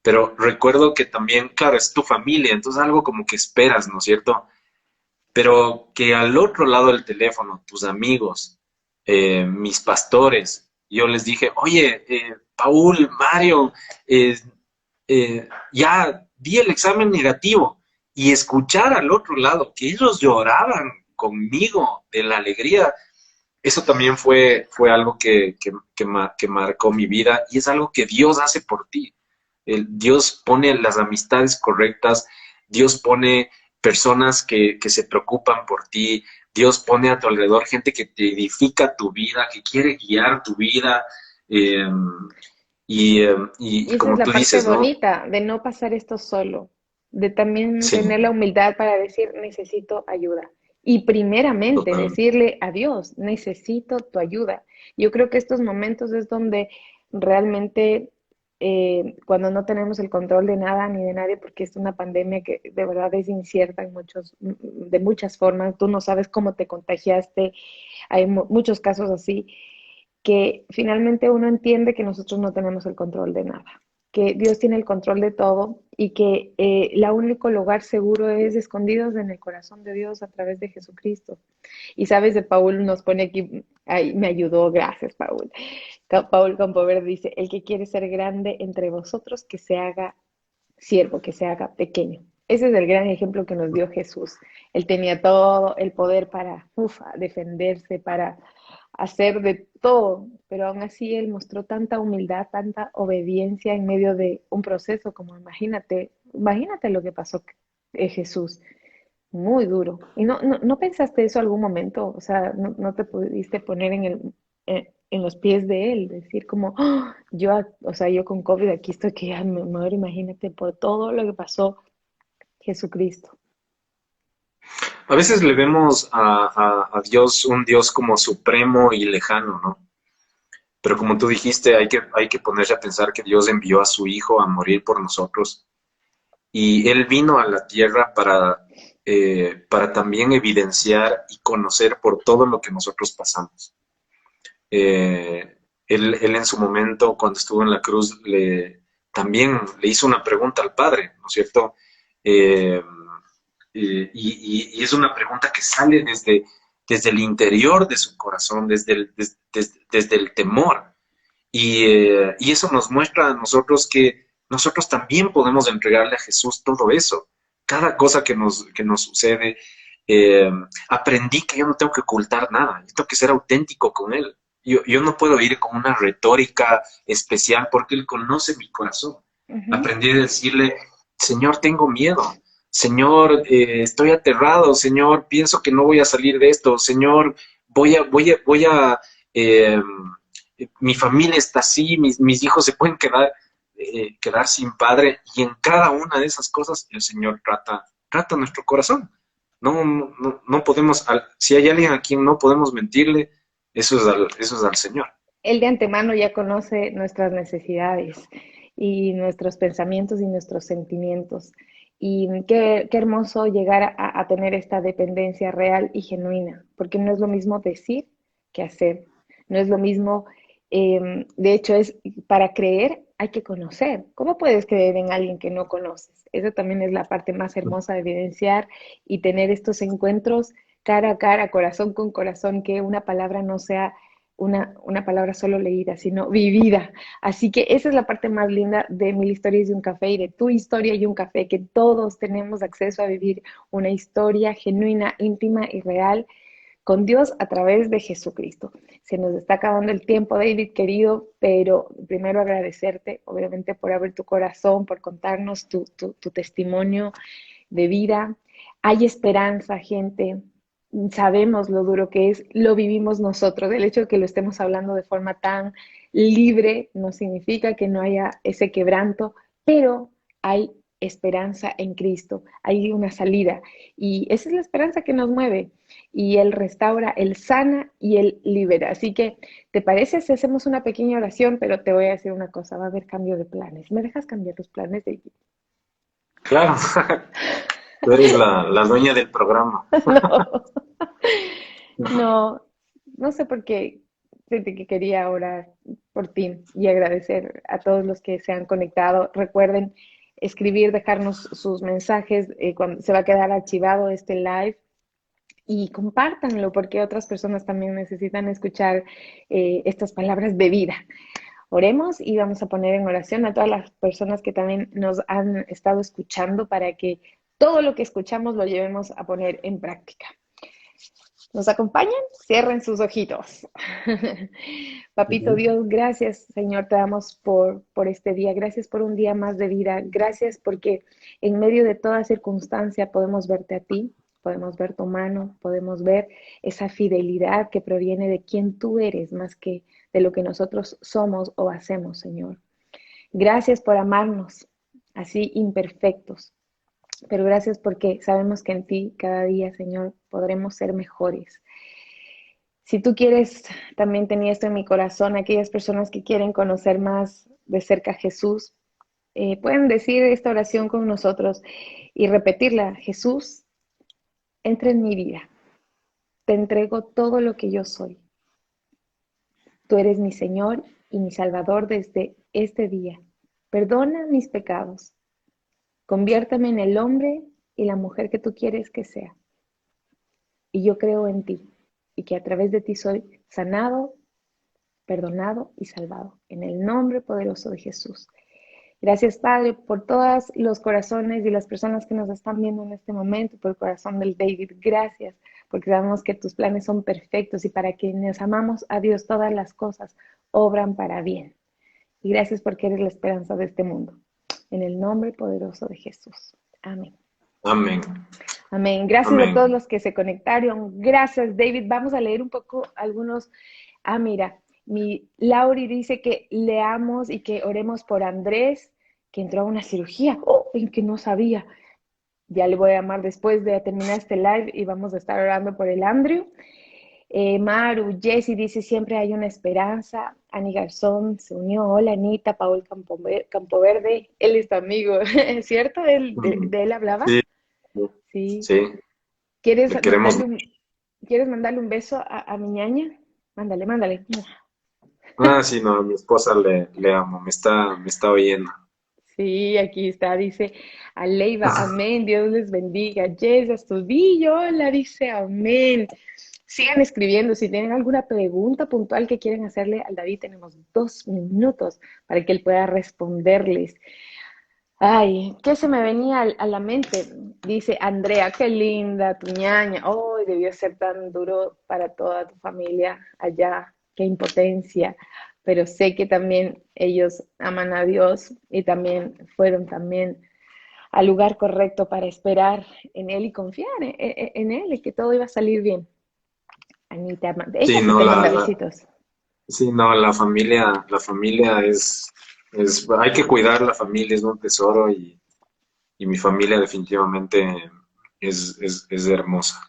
pero recuerdo que también, claro, es tu familia, entonces algo como que esperas, ¿no es cierto? Pero que al otro lado del teléfono, tus amigos, mis pastores, yo les dije, oye, Paul, Mario, eh, ya di el examen negativo y escuchar al otro lado que ellos lloraban conmigo de la alegría, eso también fue algo que marcó mi vida y es algo que Dios hace por ti. Dios pone las amistades correctas, Dios pone personas que se preocupan por ti, Dios pone a tu alrededor gente que te edifica tu vida, que quiere guiar tu vida. eh, y Y esa es como la tú parte dices, ¿no? bonita de no pasar esto solo, de también Sí, tener la humildad para decir, necesito ayuda. Y primeramente total. decirle a Dios, necesito tu ayuda. Yo creo que estos momentos es donde realmente, cuando no tenemos el control de nada ni de nadie, porque es una pandemia que de verdad es incierta en de muchas formas, tú no sabes cómo te contagiaste, hay muchos casos así, que finalmente uno entiende que nosotros no tenemos el control de nada, que Dios tiene el control de todo y que el único lugar seguro es escondidos en el corazón de Dios a través de Jesucristo. Y sabes, de Paul nos pone aquí, ay, me ayudó, gracias Paul. Paul Campover dice, el que quiere ser grande entre vosotros, que se haga siervo, que se haga pequeño. Ese es el gran ejemplo que nos dio Jesús. Él tenía todo el poder para defenderse, para hacer de todo, pero aún así él mostró tanta humildad, tanta obediencia en medio de un proceso, como imagínate lo que pasó Jesús, muy duro. ¿Y no pensaste eso algún momento? O sea, no te pudiste poner en los pies de él, decir como, "Oh, o sea, yo con COVID aquí estoy que ya me muero, imagínate por todo lo que pasó Jesucristo. A veces le vemos a Dios un Dios como supremo y lejano, ¿no? Pero como tú dijiste, hay que ponerse a pensar que Dios envió a su Hijo a morir por nosotros. Y Él vino a la tierra para también evidenciar y conocer por todo lo que nosotros pasamos. Él en su momento, cuando estuvo en la cruz, también le hizo una pregunta al Padre, ¿no es cierto? Eh, y es una pregunta que sale desde el interior de su corazón, desde el temor. Y eso nos muestra a nosotros que nosotros también podemos entregarle a Jesús todo eso. Cada cosa que nos sucede, eh, aprendí que yo no tengo que ocultar nada, yo tengo que ser auténtico con Él. Yo no puedo ir con una retórica especial porque Él conoce mi corazón. Ujú. Aprendí a decirle, Señor, tengo miedo. Señor, estoy aterrado. Señor, pienso que no voy a salir de esto. Señor, voy a eh, mi familia está así, mis hijos se pueden quedar sin padre, y en cada una de esas cosas el Señor trata nuestro corazón. No podemos, si hay alguien a quien no podemos mentirle, eso es al Señor. Él de antemano ya conoce nuestras necesidades y nuestros pensamientos y nuestros sentimientos. Y qué hermoso llegar a tener esta dependencia real y genuina, porque no es lo mismo decir que hacer. No es lo mismo, de hecho, para creer hay que conocer. ¿Cómo puedes creer en alguien que no conoces? Esa también es la parte más hermosa de evidenciar y tener estos encuentros cara a cara, corazón con corazón, que una palabra no sea una palabra solo leída, sino vivida. Así que esa es la parte más linda de Mil Historias de un Café y de tu historia y un café, que todos tenemos acceso a vivir una historia genuina, íntima y real con Dios a través de Jesucristo. Se nos está acabando el tiempo, David, querido, pero primero agradecerte, obviamente, por abrir tu corazón, por contarnos tu testimonio de vida. Hay esperanza, gente. sabemos lo duro que es, lo vivimos nosotros. El hecho de que lo estemos hablando de forma tan libre no significa que no haya ese quebranto, pero hay esperanza en Cristo, hay una salida y esa es la esperanza que nos mueve y Él restaura, Él sana y Él libera. Así que, ¿te parece si hacemos una pequeña oración? Pero te voy a decir una cosa, va a haber cambio de planes. ¿Me dejas cambiar los planes, David? Claro, tú eres la dueña del programa. No, no, no sé por qué, desde que quería orar por ti y agradecer a todos los que se han conectado. Recuerden escribir, dejarnos sus mensajes, cuando se va a quedar archivado este live y compártanlo porque otras personas también necesitan escuchar estas palabras de vida. Oremos y vamos a poner en oración a todas las personas que también nos han estado escuchando para que todo lo que escuchamos lo llevemos a poner en práctica. ¿Nos acompañan? Cierren sus ojitos. Papito Dios, gracias, Señor, te damos por este día. Gracias por un día más de vida. Gracias porque en medio de toda circunstancia podemos verte a ti, podemos ver tu mano, podemos ver esa fidelidad que proviene de quien tú eres más que de lo que nosotros somos o hacemos, Señor. Gracias por amarnos así imperfectos. Pero gracias porque sabemos que en ti cada día, Señor, podremos ser mejores. Si tú quieres, también tenía esto en mi corazón, aquellas personas que quieren conocer más de cerca a Jesús, pueden decir esta oración con nosotros y repetirla. Jesús, entra en mi vida. Te entrego todo lo que yo soy. Tú eres mi Señor y mi Salvador desde este día. Perdona mis pecados. Conviértame en el hombre y la mujer que tú quieres que sea. Y yo creo en ti y que a través de ti soy sanado, perdonado y salvado. En el nombre poderoso de Jesús. Gracias, Padre, por todos los corazones y las personas que nos están viendo en este momento, por el corazón del David. Gracias, porque sabemos que tus planes son perfectos y para quienes amamos a Dios todas las cosas obran para bien. Y gracias porque eres la esperanza de este mundo. En el nombre poderoso de Jesús. Amén. Amén. Amén. Gracias Amén. a todos los que se conectaron. Gracias, David. Vamos a leer un poco algunos. Mira, mi Lauri dice que leamos y que oremos por Andrés, que entró a una cirugía. Oh, en que no sabía. Ya le voy a llamar después de terminar este live y vamos a estar orando por el Andrew. Maru, Jessy dice siempre hay una esperanza. Ani Garzón se unió. Hola, Anita. Paul Campoverde, él es tu amigo, ¿es cierto? ¿De él hablaba? Sí, Sí. sí. ¿Quieres Le queremos. mandarle un beso a mi ñaña? Mándale, mándale. Sí, no, a mi esposa le amo, me está oyendo. Sí, aquí está, dice Aleiva, amén, Dios les bendiga. Jess Astudillo, hola, dice amén. Sigan escribiendo, si tienen alguna pregunta puntual que quieren hacerle al David, tenemos 2 minutos para que él pueda responderles. Ay, ¿qué se me venía a la mente? Dice Andrea, qué linda tu ñaña. Oh, debió ser tan duro para toda tu familia allá. Qué impotencia. Pero sé que también ellos aman a Dios y también fueron también al lugar correcto para esperar en Él y confiar en Él y que todo iba a salir bien. Anita, ella Sí, sí no, te manda besitos. sí, no, la familia hay que cuidar la familia, es un tesoro y mi familia definitivamente es hermosa.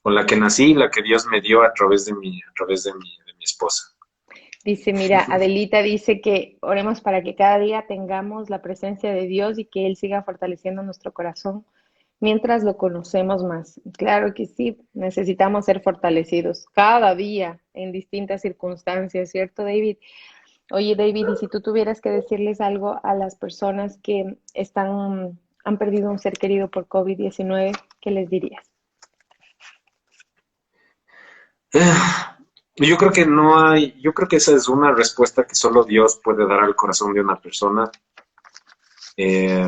Con la que nací, la que Dios me dio a través de mi esposa. Dice, mira, Adelita dice que oremos para que cada día tengamos la presencia de Dios y que Él siga fortaleciendo nuestro corazón mientras lo conocemos más. Claro que sí, necesitamos ser fortalecidos cada día en distintas circunstancias, ¿cierto, David? Oye, David, y si tú tuvieras que decirles algo a las personas que han perdido un ser querido por COVID-19, ¿qué les dirías? Yo creo que no hay, yo creo que esa es una respuesta que solo Dios puede dar al corazón de una persona. Eh,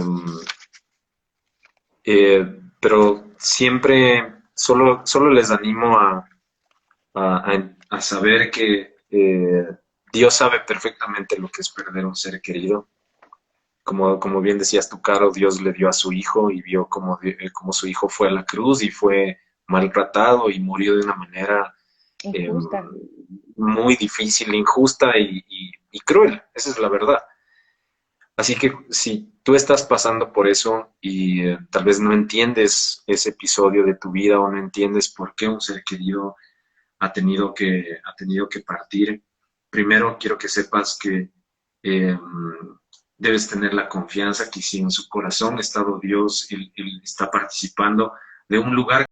pero siempre, solo les animo a saber que Dios sabe perfectamente lo que es perder un ser querido. Como bien decías tú, Caro, Dios le dio a su hijo y vio cómo su hijo fue a la cruz y fue maltratado y murió de una manera eh, Injusta. muy difícil, injusta y cruel. Esa es la verdad. Así que si tú estás pasando por eso y tal vez no entiendes ese episodio de tu vida o no entiendes por qué un ser querido ha tenido que partir, primero quiero que sepas que eh, debes tener la confianza que si en su corazón ha estado Dios, él está participando de un lugar